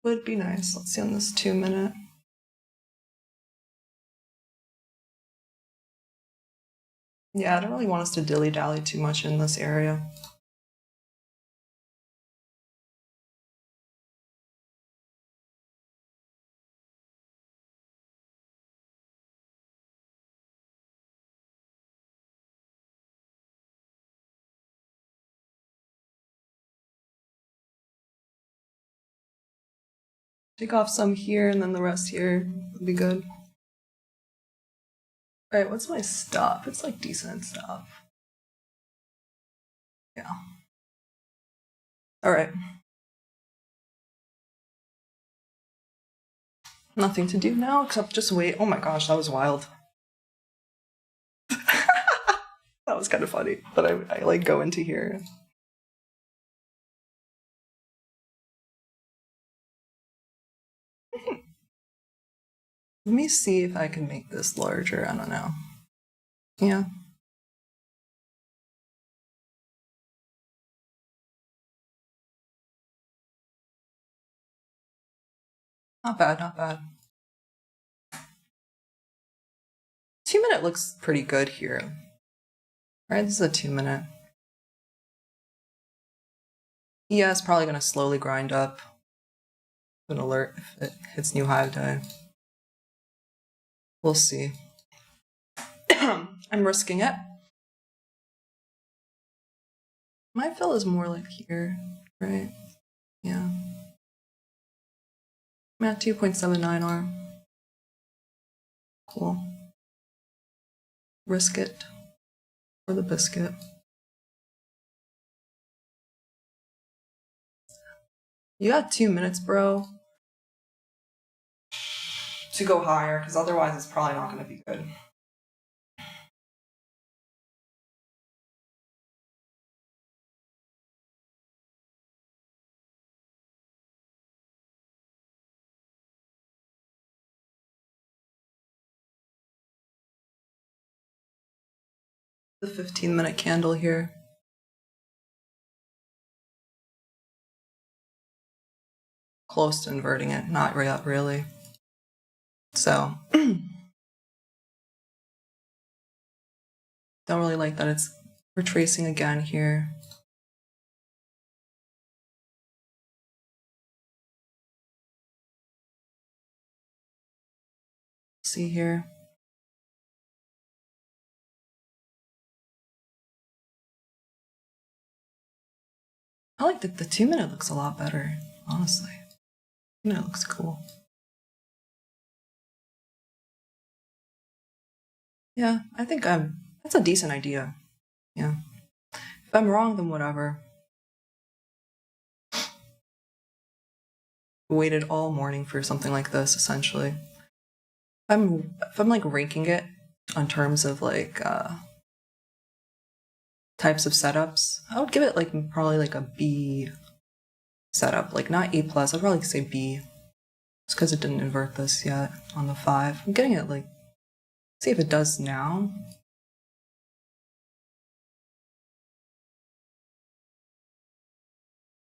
Would be nice. Let's see on this 2-minute. Yeah, I don't really want us to dilly-dally too much in this area. Take off some here and then the rest here would be good. All right, what's my stop? It's like decent stop. Yeah. All right. Nothing to do now except just wait. Oh my gosh, that was wild. That was kind of funny, but I like go into here. Let me see if I can make this larger. I don't know. Yeah. Not bad, not bad. 2-minute looks pretty good here. All right, this is a 2-minute. Yeah, it's probably going to slowly grind up. An alert if it hits new high of day. We'll see. I'm risking it. My fill is more like here, right? Yeah. I'm at 2.79 R. Cool. Risk it for the biscuit. You got 2 minutes, bro, to go higher, because otherwise it's probably not going to be good. The 15-minute candle here. Close to inverting it, not really. So, don't really like that it's retracing again here. See here. I like that the 2-minute looks a lot better, honestly. 2-minute looks cool. Yeah, I think that's a decent idea. Yeah. If I'm wrong, then whatever. Waited all morning for something like this, essentially. If I'm like ranking it on terms of like types of setups, I would give it like probably like a B setup, like not A+, I'd probably say B. Just because it didn't invert this yet on the 5. I'm getting it like, see if it does now.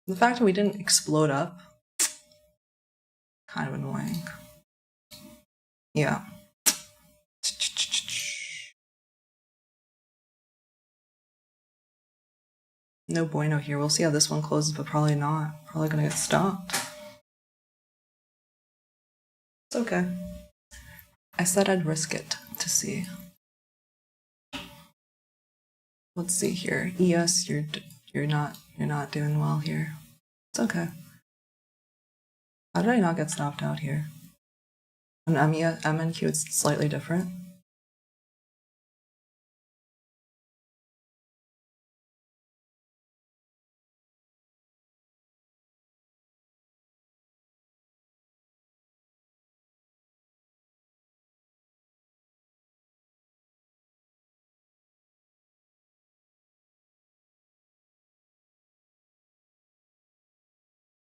The fact that we didn't explode up, kind of annoying. Yeah. No bueno here. We'll see how this one closes, but probably not. Probably gonna get stopped. It's okay. I said I'd risk it to see. Let's see here. ES, you're not doing well here. It's okay. How did I not get stopped out here? On MNQ, it's slightly different.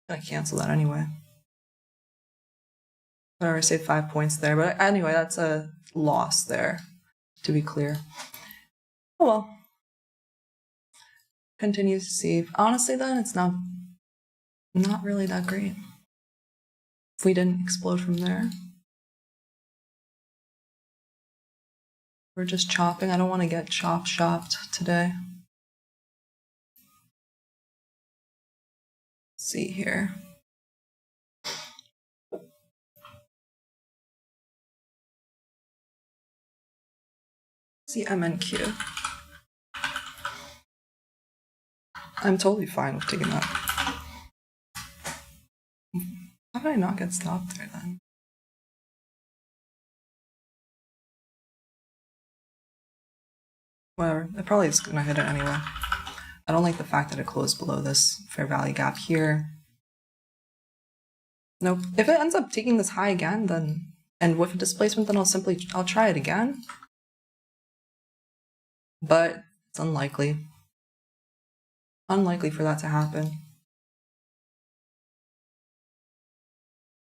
I'm gonna cancel that anyway. I already saved 5 points there, but anyway, that's a loss there, to be clear. Oh well. Continues to see. Honestly, then, it's not really that great. If we didn't explode from there. We're just chopping. I don't want to get chopped today. Let's see here. See MNQ. I'm totally fine with taking that. How did I not get stopped there then? Whatever. It probably is gonna hit it anyway. I don't like the fact that it closed below this fair value gap here. Nope. If it ends up taking this high again, then, and with a displacement, then I'll try it again. But it's unlikely. Unlikely for that to happen.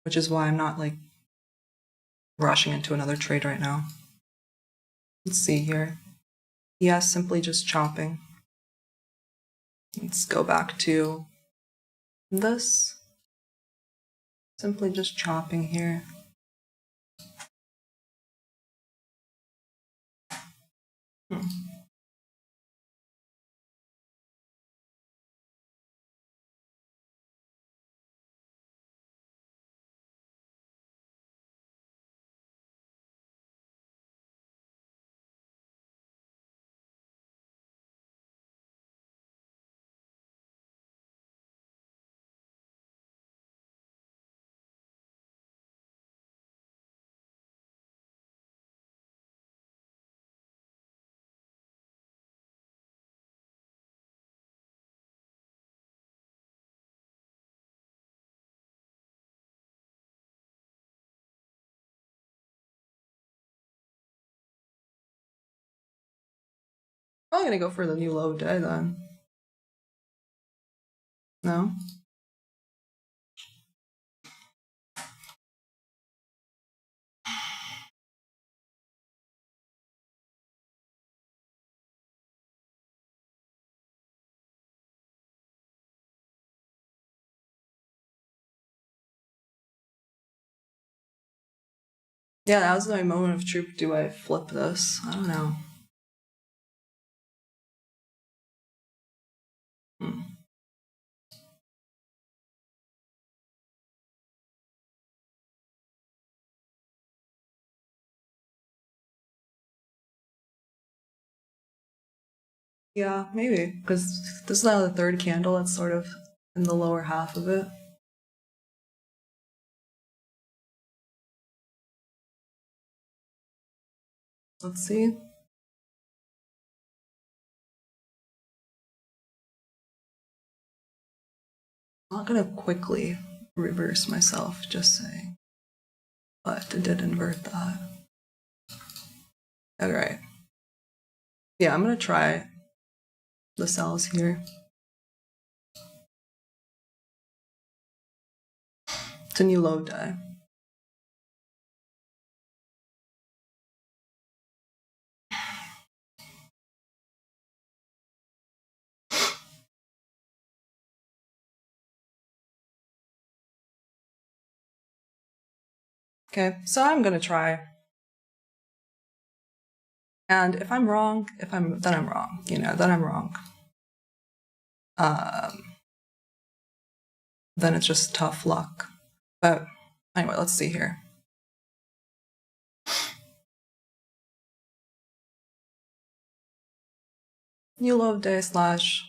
Which is why I'm not like rushing into another trade right now. Let's see here. Yeah, simply just chopping. Let's go back to this. Simply just chopping here. Probably gonna go for the new low of day then. No? Yeah, that was my moment of truth. Do I flip this? I don't know. Yeah, maybe, because this is now the third candle that's sort of in the lower half of it. Let's see. I'm not gonna quickly reverse myself, just saying. But it did invert that. Alright. Yeah, I'm gonna try the cells here. It's a new low die. Okay, so I'm gonna try. And if I'm wrong, then I'm wrong, then I'm wrong. Then it's just tough luck. But anyway, let's see here. New low of day slash,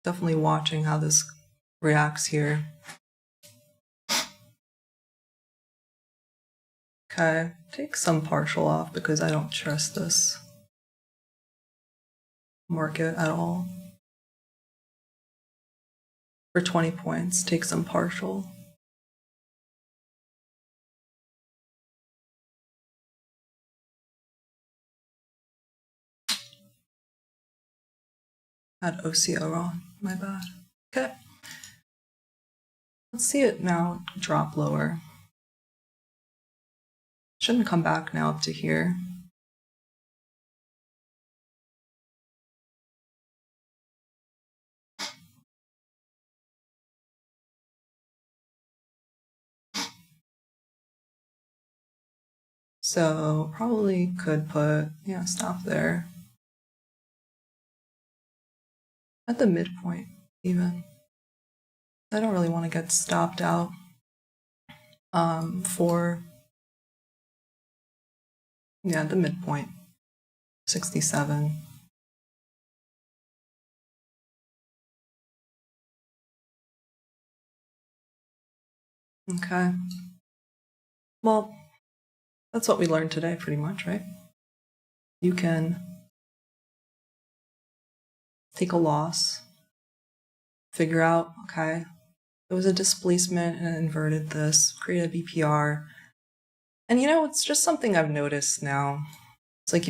definitely watching how this reacts here. Okay, take some partial off because I don't trust this market at all. For 20 points, take some partial. Had OCO wrong, my bad. Okay. Let's see it now drop lower. Shouldn't come back now up to here. So probably could put, stop there. At the midpoint, even. I don't really want to get stopped out for, the midpoint, 67. Okay. Well, that's what we learned today, pretty much, right? You can take a loss, figure out, okay, it was a displacement and it inverted this, create a BPR. And it's just something I've noticed now. It's like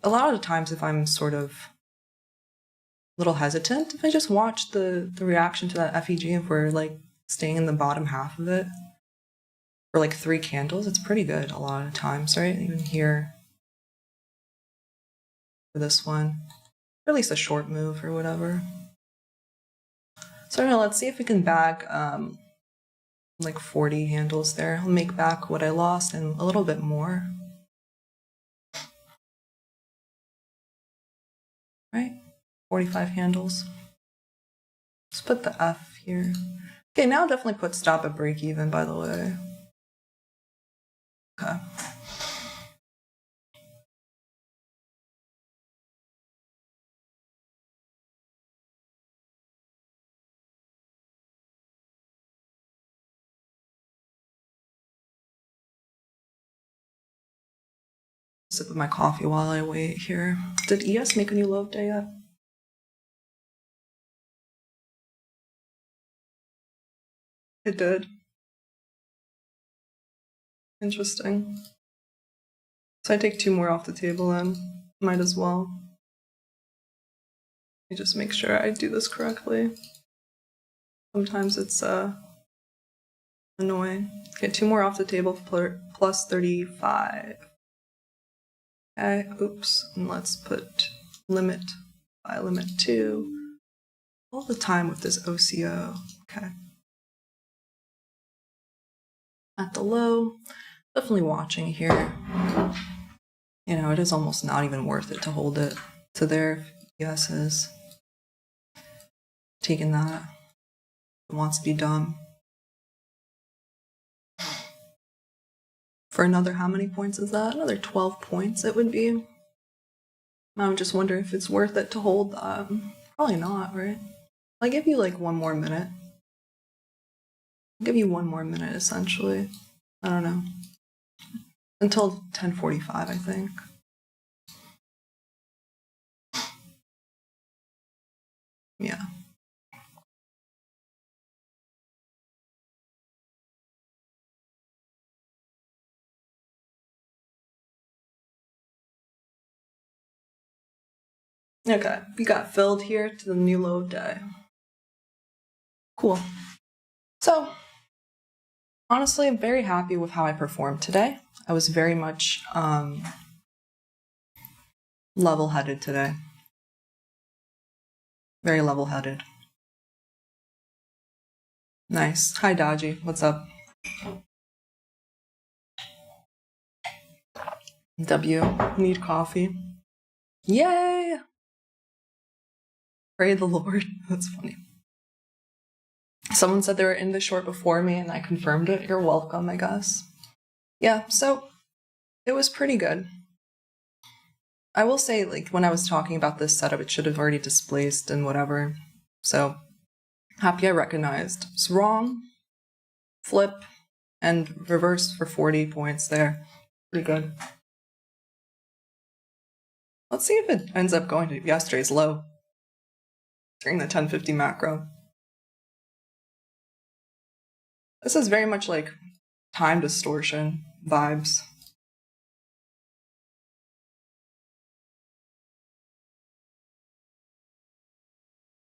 a lot of the times if I'm sort of a little hesitant, if I just watch the reaction to that FEG, if we're like staying in the bottom half of it for like 3 candles, it's pretty good a lot of times, right? Even here for this one, or at least a short move or whatever. So let's see if we can bag like 40 handles there. I'll make back what I lost and a little bit more. Right? 45 handles. Let's put the F here. Okay, now definitely put stop at break even, by the way. Okay. Sip of my coffee while I wait here. Did ES make a new low of day yet? It did. Interesting. So I take 2 more off the table then. Might as well. me just make sure I do this correctly. Sometimes it's annoying. Get 2 more off the table for plus 35. Okay, oops, and let's put limit by limit 2. All the time with this OCO. Okay. At the low, definitely watching here. You know, it is almost not even worth it to hold it to there. Yes, is taking that. It wants to be done. For another, how many points is that? Another 12 points it would be. I'm just wondering if it's worth it to hold that. Probably not, right? I'll give you like 1 more minute. I'll give you 1 more minute, essentially. I don't know. Until 10:45, I think. Yeah. Okay, we got filled here to the new low of day. Cool. So, honestly, I'm very happy with how I performed today. I was very much level-headed today. Very level-headed. Nice. Hi, Dodgy. What's up? W. Need coffee. Yay! Pray the Lord. That's funny. Someone said they were in the short before me and I confirmed it. You're welcome, I guess. Yeah, so it was pretty good. I will say, like, when I was talking about this setup, it should have already displaced and whatever. So, happy I recognized. It's wrong. Flip and reverse for 40 points there. Pretty good. Let's see if it ends up going to yesterday's low during the 1050 macro. This is very much like time distortion vibes.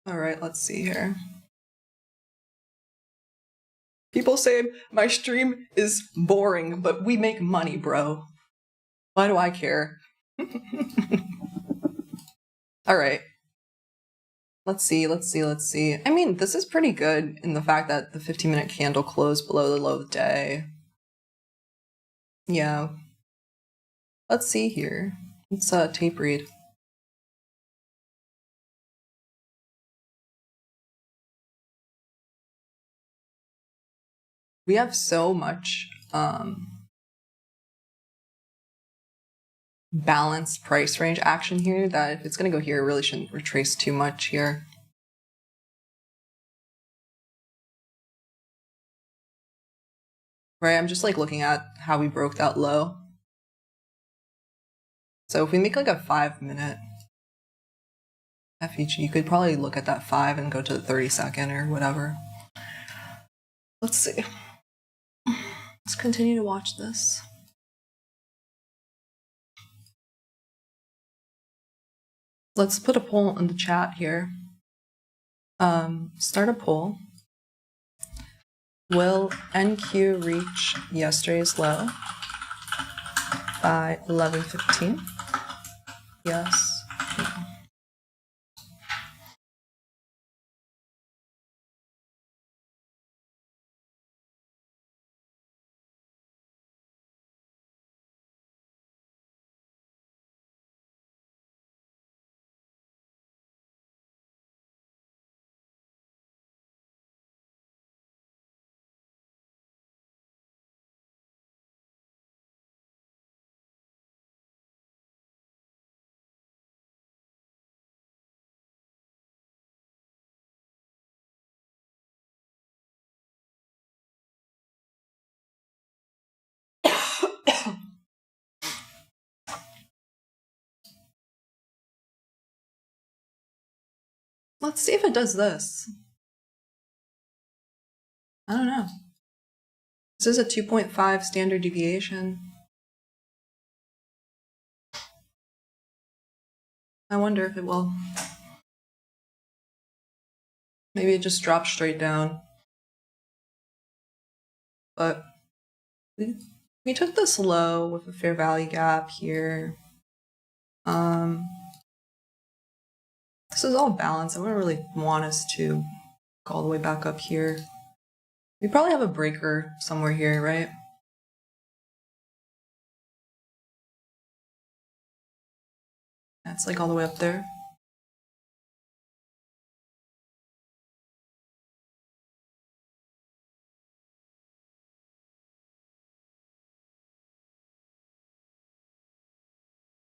All right, let's see here. People say my stream is boring, but we make money, bro. Why do I care? All right. Let's see. I mean, this is pretty good in the fact that the 15-minute candle closed below the low of the day. Yeah. Let's see here. Let's tape read. We have so much balanced price range action here that if it's going to go here, it really shouldn't retrace too much here. Right, I'm just like looking at how we broke that low. So if we make like a 5-minute FEG, you could probably look at that 5 and go to the 30-second or whatever. Let's see. Let's continue to watch this. Let's put a poll in the chat here. Start a poll. Will NQ reach yesterday's low by 11:15? Yes. No. Let's see if it does this. I don't know. This is a 2.5 standard deviation. I wonder if it will. Maybe it just drops straight down. But we took this low with a fair value gap here. This is all balanced. I wouldn't really want us to go all the way back up here. We probably have a breaker somewhere here, right? That's like all the way up there.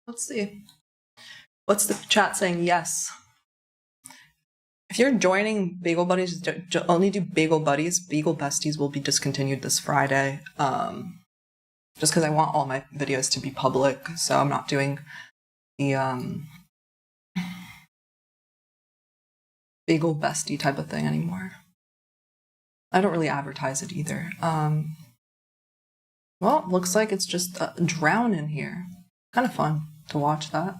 Let's see. What's the chat saying? Yes. If you're joining Bagel Buddies, only do Bagel Buddies. Bagel Besties will be discontinued this Friday. Just because I want all my videos to be public, so I'm not doing the Bagel Bestie type of thing anymore. I don't really advertise it either. Well, looks like it's just a drown in here. Kind of fun to watch that.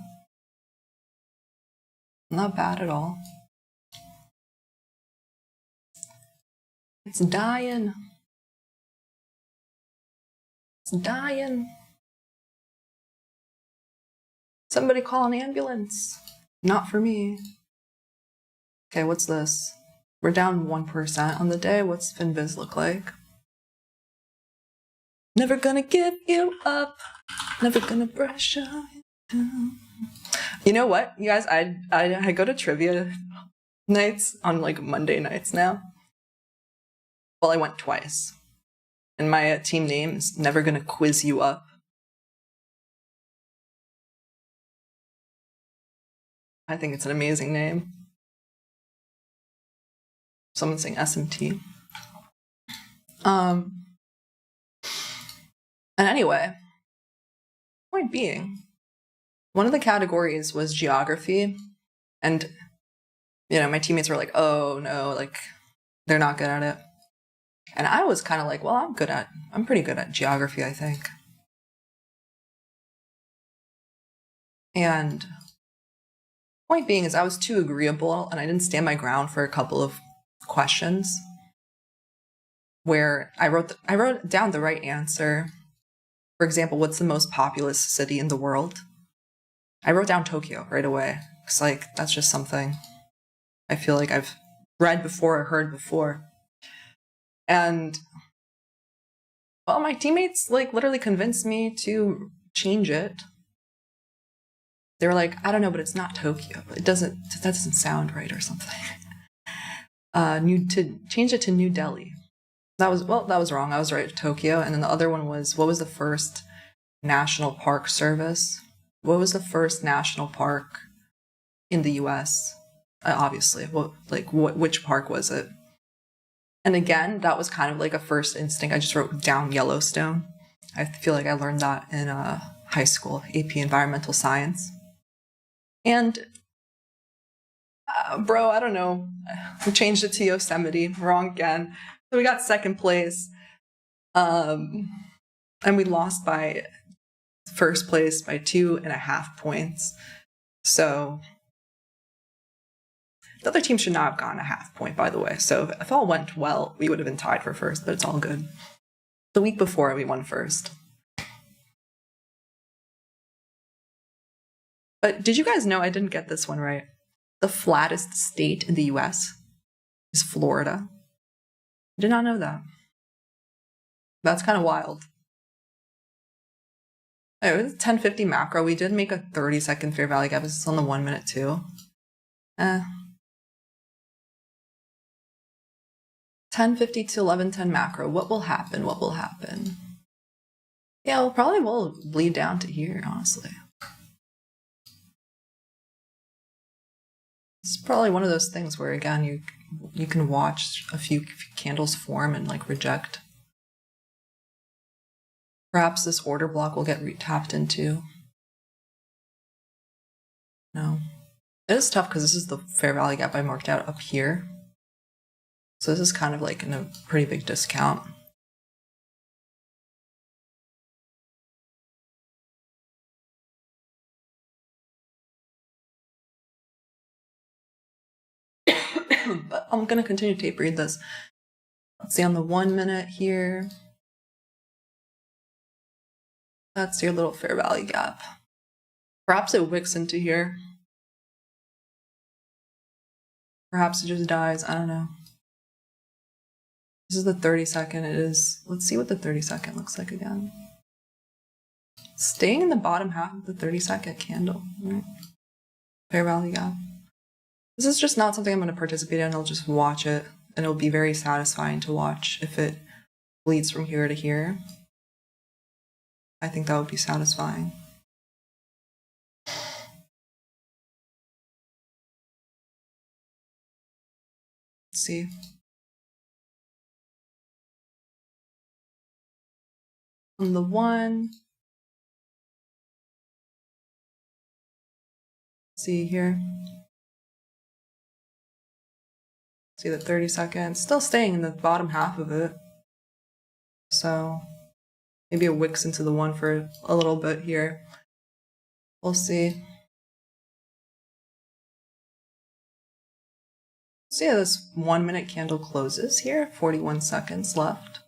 Not bad at all. It's dying. It's dying. Somebody call an ambulance. Not for me. Okay, what's this? We're down 1% on the day. What's FinViz look like? Never gonna give you up. Never gonna brush you down. You know what, you guys? I go to trivia nights on like Monday nights now. Well, I went twice. And my team name is Never Gonna Quiz You Up. I think it's an amazing name. Someone's saying SMT. And anyway, point being, one of the categories was geography. And, you know, my teammates were like, oh no, like, they're not good at it. And I was kind of like, well, I'm pretty good at geography, I think. And point being is I was too agreeable and I didn't stand my ground for a couple of questions where I wrote down the right answer. For example, what's the most populous city in the world? I wrote down Tokyo right away. Because, like, that's just something I feel like I've read before or heard before. And, well, my teammates, like, literally convinced me to change it. They were like, I don't know, but it's not Tokyo. That doesn't sound right or something. To change it to New Delhi. That was wrong. I was right, Tokyo. And then the other one was, what was the first National Park Service? What was the first national park in the US? Obviously, which park was it? And again, that was kind of like a first instinct. I just wrote down Yellowstone. I feel like I learned that in high school, AP Environmental Science. And bro, I don't know. We changed it to Yosemite. Wrong again. So we got second place. And we lost by first place by 2.5 points. So the other team should not have gotten a half point, by the way. So if all went well, we would have been tied for first, but it's all good. The week before, we won first. But did you guys know, I didn't get this one right, the flattest state in the US is Florida? I did not know that. That's kind of wild. It was 10:50 macro. We did make a 30-second fair value gap. It's on the 1 minute too. 10:50 to 11:10 macro. What will happen? What will happen? Yeah, we'll probably will bleed down to here, honestly. It's probably one of those things where, again, you can watch a few candles form and like reject. Perhaps this order block will get tapped into. No. It is tough because this is the fair value gap I marked out up here. So this is kind of like in a pretty big discount. But I'm going to continue to tape read this. Let's see on the 1 minute here. That's your little fair value gap. Perhaps it wicks into here. Perhaps it just dies. I don't know. This is the 30-second. It is. Let's see what the 30-second looks like again. Staying in the bottom half of the 30-second candle. Right? Fair value gap. This is just not something I'm going to participate in. I'll just watch it, and it'll be very satisfying to watch if it bleeds from here to here. I think that would be satisfying. Let's see. On the 1. See here. See the 30-second. Still staying in the bottom half of it. So maybe it wicks into the 1 for a little bit here. We'll see. See how this 1 minute candle closes here. 41 seconds left.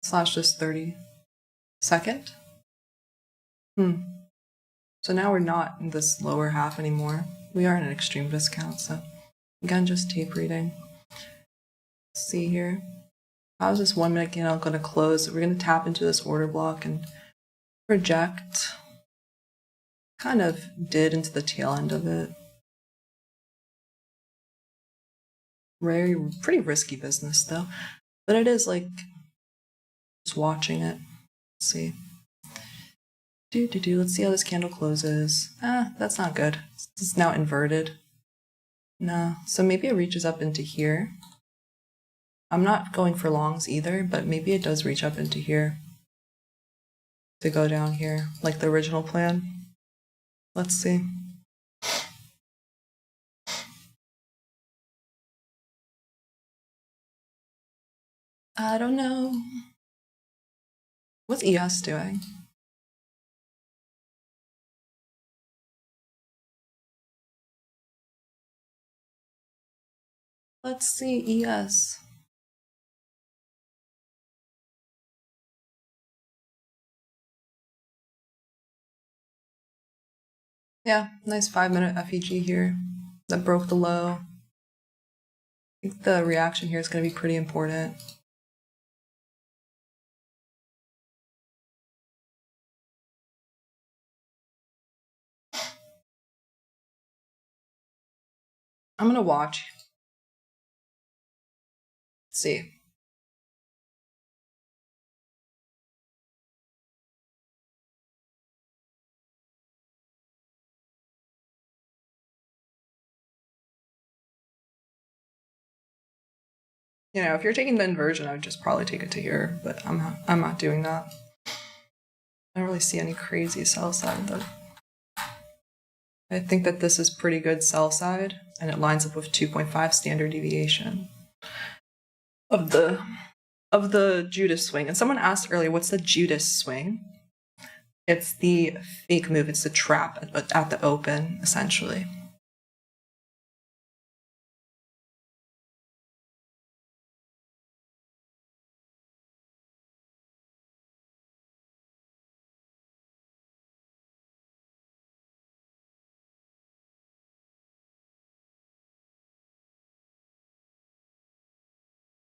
Slash this 30-second. So now we're not in this lower half anymore. We are in an extreme discount, so again, just tape reading. Let's see here. How's this 1 minute candle going to close? We're going to tap into this order block and reject. Kind of did into the tail end of it. Pretty risky business though, but it is like just watching it. Let's see. Let's see how this candle closes. That's not good. It's now inverted. No, so maybe it reaches up into here. I'm not going for longs either, but maybe it does reach up into here to go down here, like the original plan. Let's see. I don't know. What's ES doing? Let's see ES. Yeah, nice 5-minute FEG here that broke the low. I think the reaction here is going to be pretty important. I'm going to watch. Let's see. You know, if you're taking the inversion, I would just probably take it to here, but I'm not doing that. I don't really see any crazy sell side though. I think that this is pretty good sell side, and it lines up with 2.5 standard deviation of the Judas swing. And someone asked earlier, what's the Judas swing? It's the fake move. It's the trap at the open, essentially.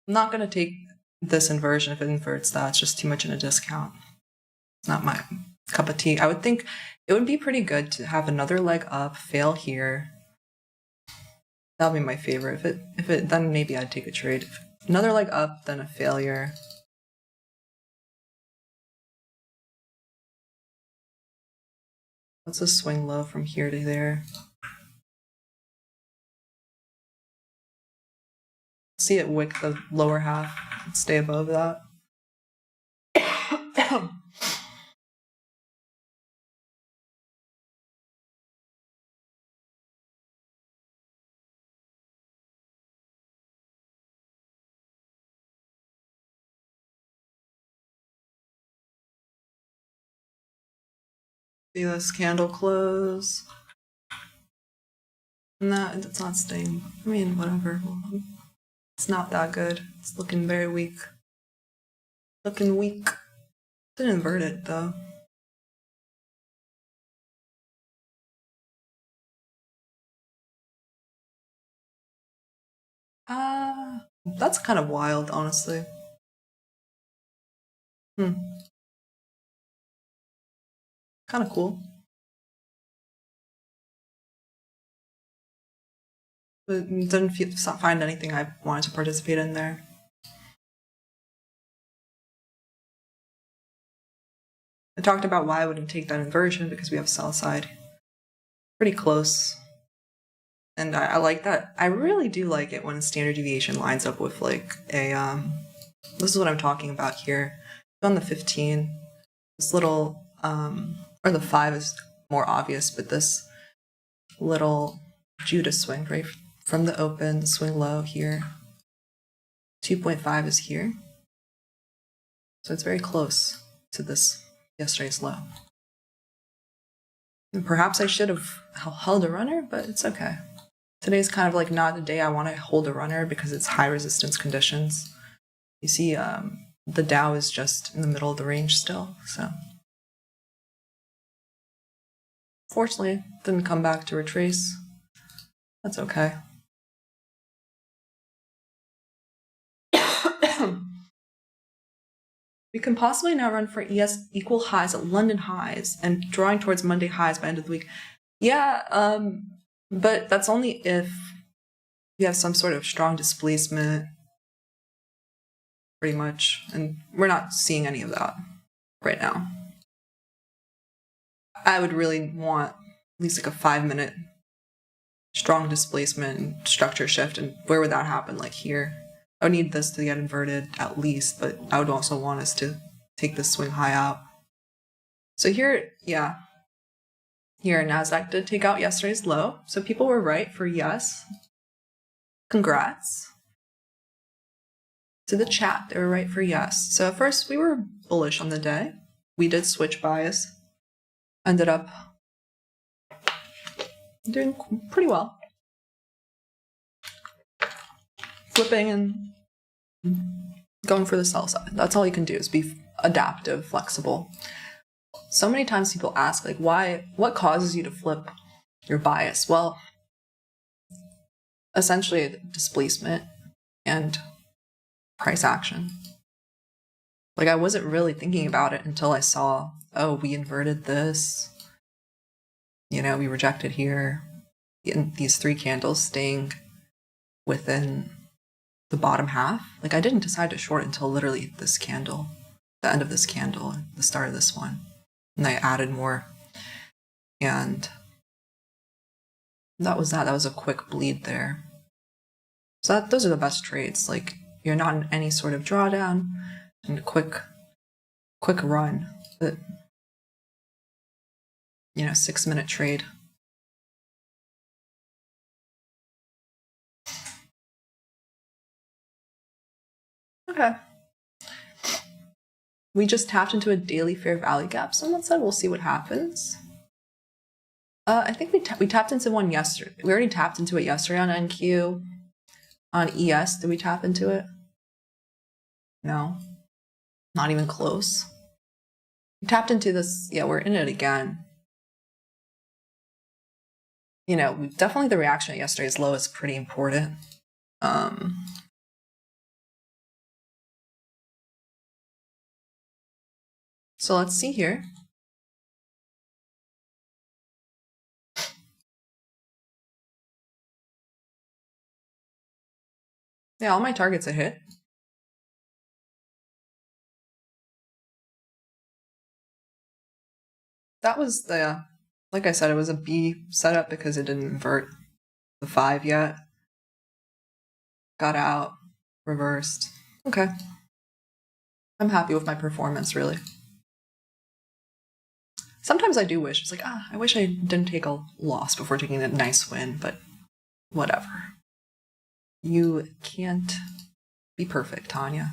I'm not going to take this inversion if it inverts that. It's just too much in a discount. It's not my cup of tea. I would think it would be pretty good to have another leg up, fail here. That would be my favorite. If it then maybe I'd take a trade. Another leg up, then a failure. Let's just swing low from here to there. See it wick the lower half and stay above that. See this candle close. No, it's not staying. I mean, whatever. It's not that good. It's looking very weak. Looking weak. Didn't invert it, though. That's kind of wild, honestly. Kind of cool. But didn't find anything I wanted to participate in there. I talked about why I wouldn't take that inversion because we have sell side. Pretty close. And I like that. I really do like it when standard deviation lines up with like a, this is what I'm talking about here. On the 15, this little, or the 5 is more obvious, but this little Judas swing, right? From the open, swing low here. 2.5 is here. So it's very close to this yesterday's low. And perhaps I should have held a runner, but it's okay. Today's kind of like not the day I want to hold a runner because it's high resistance conditions. You see, the Dow is just in the middle of the range still, so. Fortunately, didn't come back to retrace. That's okay. We can possibly now run for ES equal highs at London highs and drawing towards Monday highs by end of the week. Yeah, but that's only if you have some sort of strong displacement, pretty much, and we're not seeing any of that right now. I would really want at least like a 5-minute strong displacement and structure shift, and where would that happen? Like here. I would need this to get inverted at least, but I would also want us to take this swing high out. So here, yeah. Here, NASDAQ did take out yesterday's low, so people were right for yes. Congrats. To the chat, they were right for yes. So at first, we were bullish on the day. We did switch bias. Ended up doing pretty well. Flipping and going for the sell side. That's all you can do is be adaptive, flexible. So many times people ask, like, what causes you to flip your bias? Well, essentially displacement and price action. Like, I wasn't really thinking about it until I saw, oh, we inverted this. You know, we rejected here. These 3 candles staying within the bottom half. Like, I didn't decide to short until literally this candle, the end of this candle, the start of this one. And I added more. And that was that. That was a quick bleed there. So those are the best trades. Like, you're not in any sort of drawdown and a quick run. But, 6-minute trade. Okay. We just tapped into a daily fair value gap. Someone said we'll see what happens. I think we tapped into one yesterday. We already tapped into it yesterday on NQ. On ES, did we tap into it? No. Not even close. We tapped into this. Yeah, we're in it again. Definitely the reaction at yesterday's low is pretty important. So let's see here. Yeah, all my targets are hit. That was like I said, it was a B setup because it didn't invert the 5 yet. Got out, reversed. Okay. I'm happy with my performance, really. Sometimes I do wish, it's like, I wish I didn't take a loss before taking a nice win, but whatever. You can't be perfect, Tanya.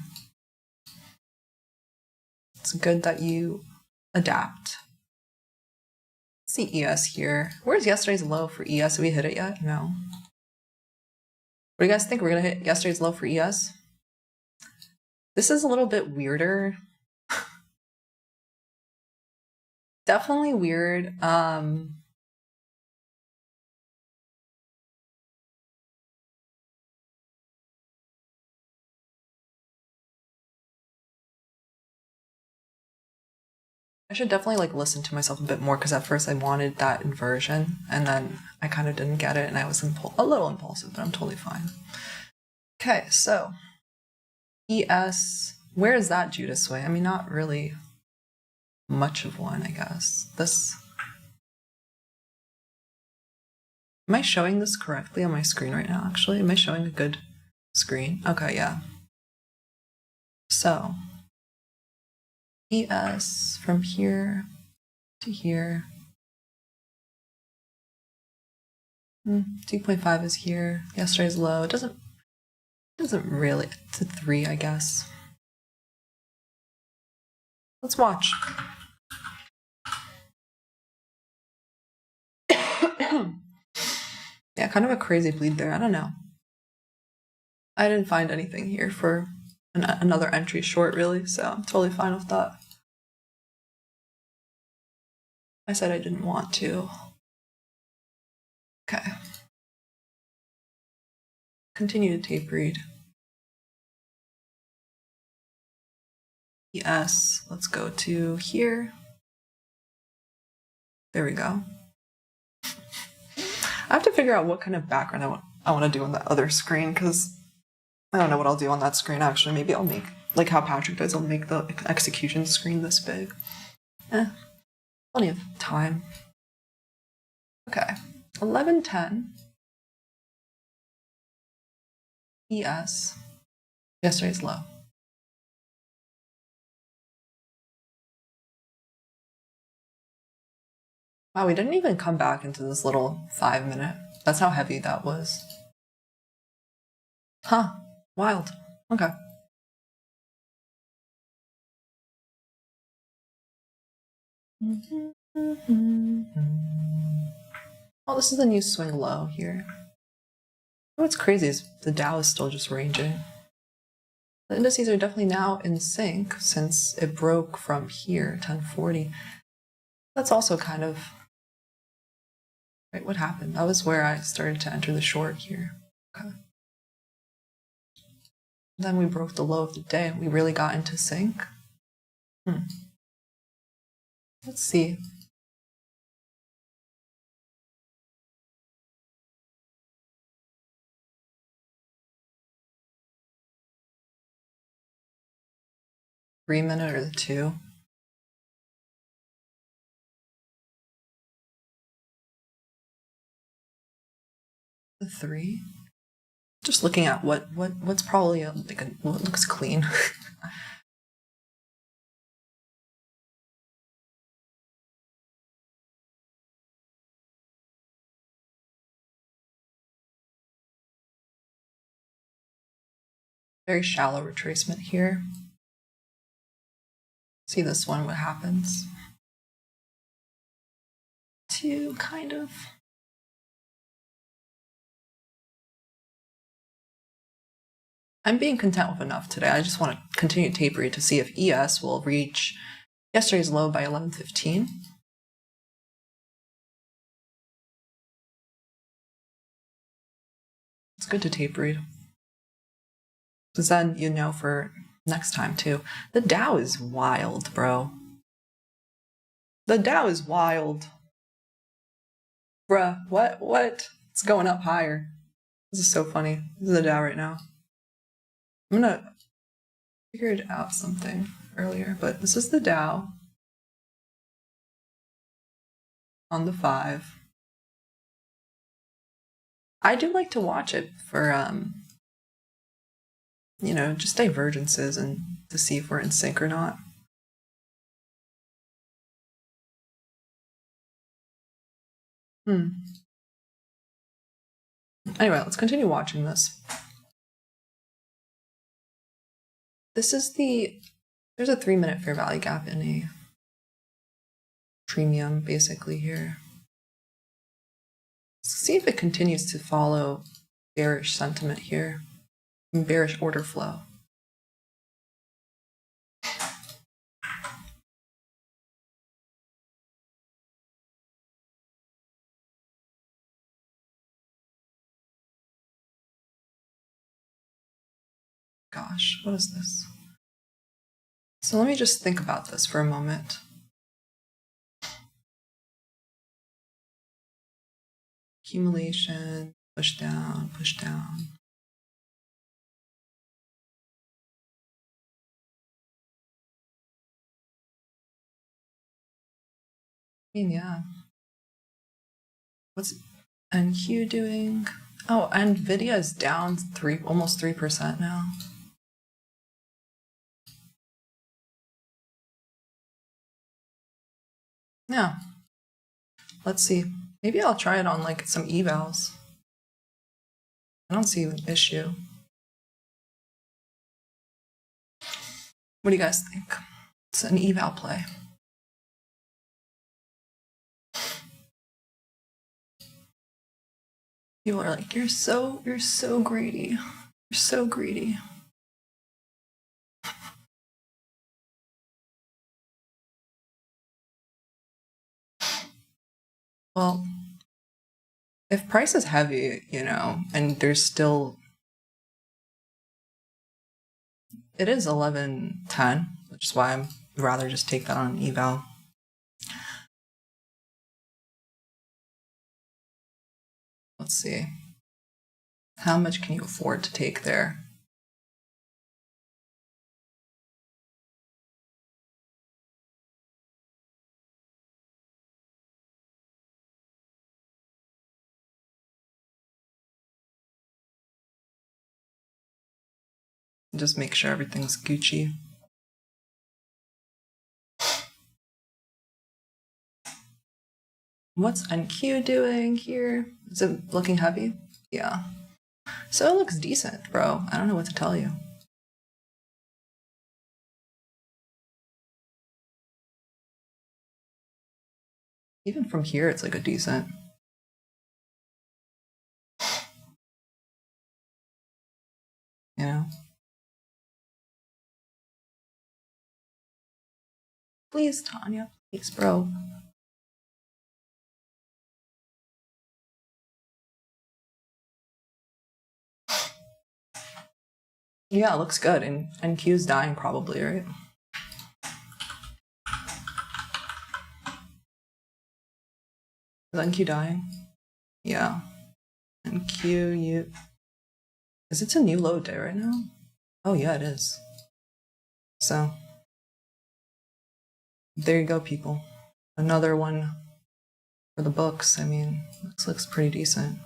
It's good that you adapt. see ES here. Where's yesterday's low for ES? Have we hit it yet? No. What do you guys think? We're gonna hit yesterday's low for ES? This is a little bit weirder. Definitely weird. I should definitely like listen to myself a bit more, because at first I wanted that inversion and then I kind of didn't get it and I was a little impulsive, but I'm totally fine. Okay, so ES, where is that Judas sway? I mean, not really much of one, I guess. This, am I showing this correctly on my screen right now, actually? Am I showing a good screen? Okay, yeah. So ES from here to here. 2.5 is here. Yesterday's low. It doesn't really. It's a 3, I guess. Let's watch. Yeah, kind of a crazy bleed there. I don't know. I didn't find anything here for another entry short, really, so I'm totally fine with that. I said I didn't want to. Okay. Continue to tape read. Yes, let's go to here. There we go. I have to figure out what kind of background I want to do on that other screen, because I don't know what I'll do on that screen, actually. Maybe I'll make, like how Patrick does, I'll make the execution screen this big. Plenty of time. Okay, 11:10. ES. Yesterday's low. Wow, we didn't even come back into this little 5-minute. That's how heavy that was. Huh. Wild. Okay. Oh, this is a new swing low here. What's crazy is the Dow is still just ranging. The indices are definitely now in sync since it broke from here, 1040. That's also kind of... Right, what happened? That was where I started to enter the short here. Okay. Then we broke the low of the day and we really got into sync. Let's see. $3-minute or the 2? The 3? Just looking at what's probably what looks clean. Very shallow retracement here. See this one, what happens? 2, kind of. I'm being content with enough today. I just want to continue tape read to see if ES will reach yesterday's low by 11:15. It's good to tape read, because then you know for next time too. The Dow is wild, bro. The Dow is wild. Bruh, what? It's going up higher. This is so funny. This is the Dow right now. I'm gonna figure out something earlier, but this is the Dow on the 5. I do like to watch it for, just divergences and to see if we're in sync or not. Anyway, let's continue watching this. This is there's a 3-minute fair value gap in a premium basically here. See if it continues to follow bearish sentiment here, bearish order flow. Gosh, what is this? So let me just think about this for a moment. Accumulation, push down, push down. I mean, yeah. What's NQ doing? Oh, Nvidia is down almost 3% now. Yeah. Let's see. Maybe I'll try it on like some evals. I don't see an issue. What do you guys think? It's an eval play. People are like, you're so greedy. You're so greedy. Well, if price is heavy, you know, and there's still, it is 11.10, which is why I'd rather just take that on eval. Let's see. How much can you afford to take there? Just make sure everything's Gucci. What's NQ doing here? Is it looking heavy? Yeah. So it looks decent, bro. I don't know what to tell you. Even from here, it's like a decent. You know? Please, Tanya. Please, bro. Yeah, it looks good. And NQ's dying probably, right? Is NQ dying? Yeah. NQ, is it a new low day right now? Oh yeah, it is. So there you go, people. Another one for the books. I mean, this looks pretty decent.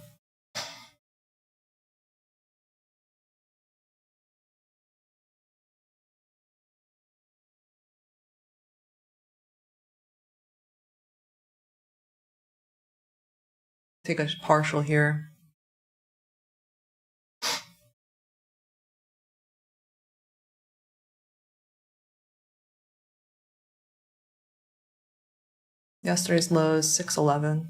Take a partial here. Yesterday's low is 611.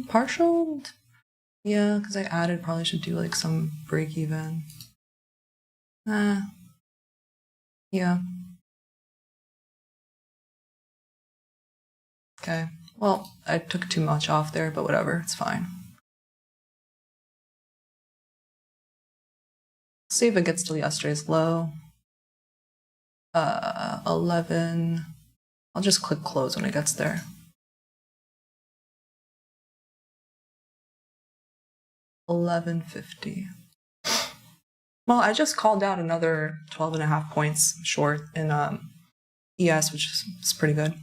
Partial? Yeah, because I added, probably should do like some break even. Yeah. Okay. Well, I took too much off there, but whatever, it's fine. See if it gets to yesterday's low. 11. I'll just click close when it gets there. $11.50. Well, I just called out another 12.5 points short in ES, which is pretty good.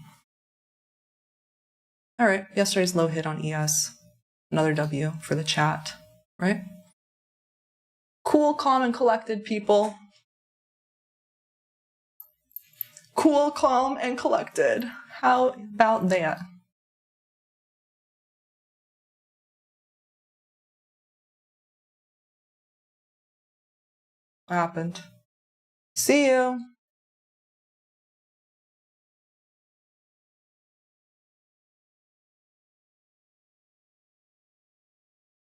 All right, yesterday's low hit on ES. Another W for the chat, right? Cool, calm, and collected, people. Cool, calm, and collected. How about that? What happened? See you.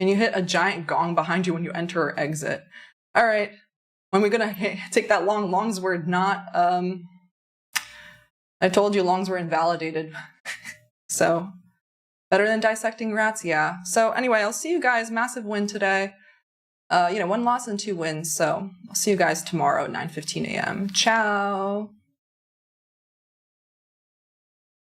and you hit a giant gong behind you when you enter or exit. All right, when we're gonna take that longs word not, I told you longs were invalidated. So better than dissecting rats, yeah. So anyway, I'll see you guys. Massive win today. 1 loss and 2 wins. So I'll see you guys tomorrow at 9:15 a.m. Ciao.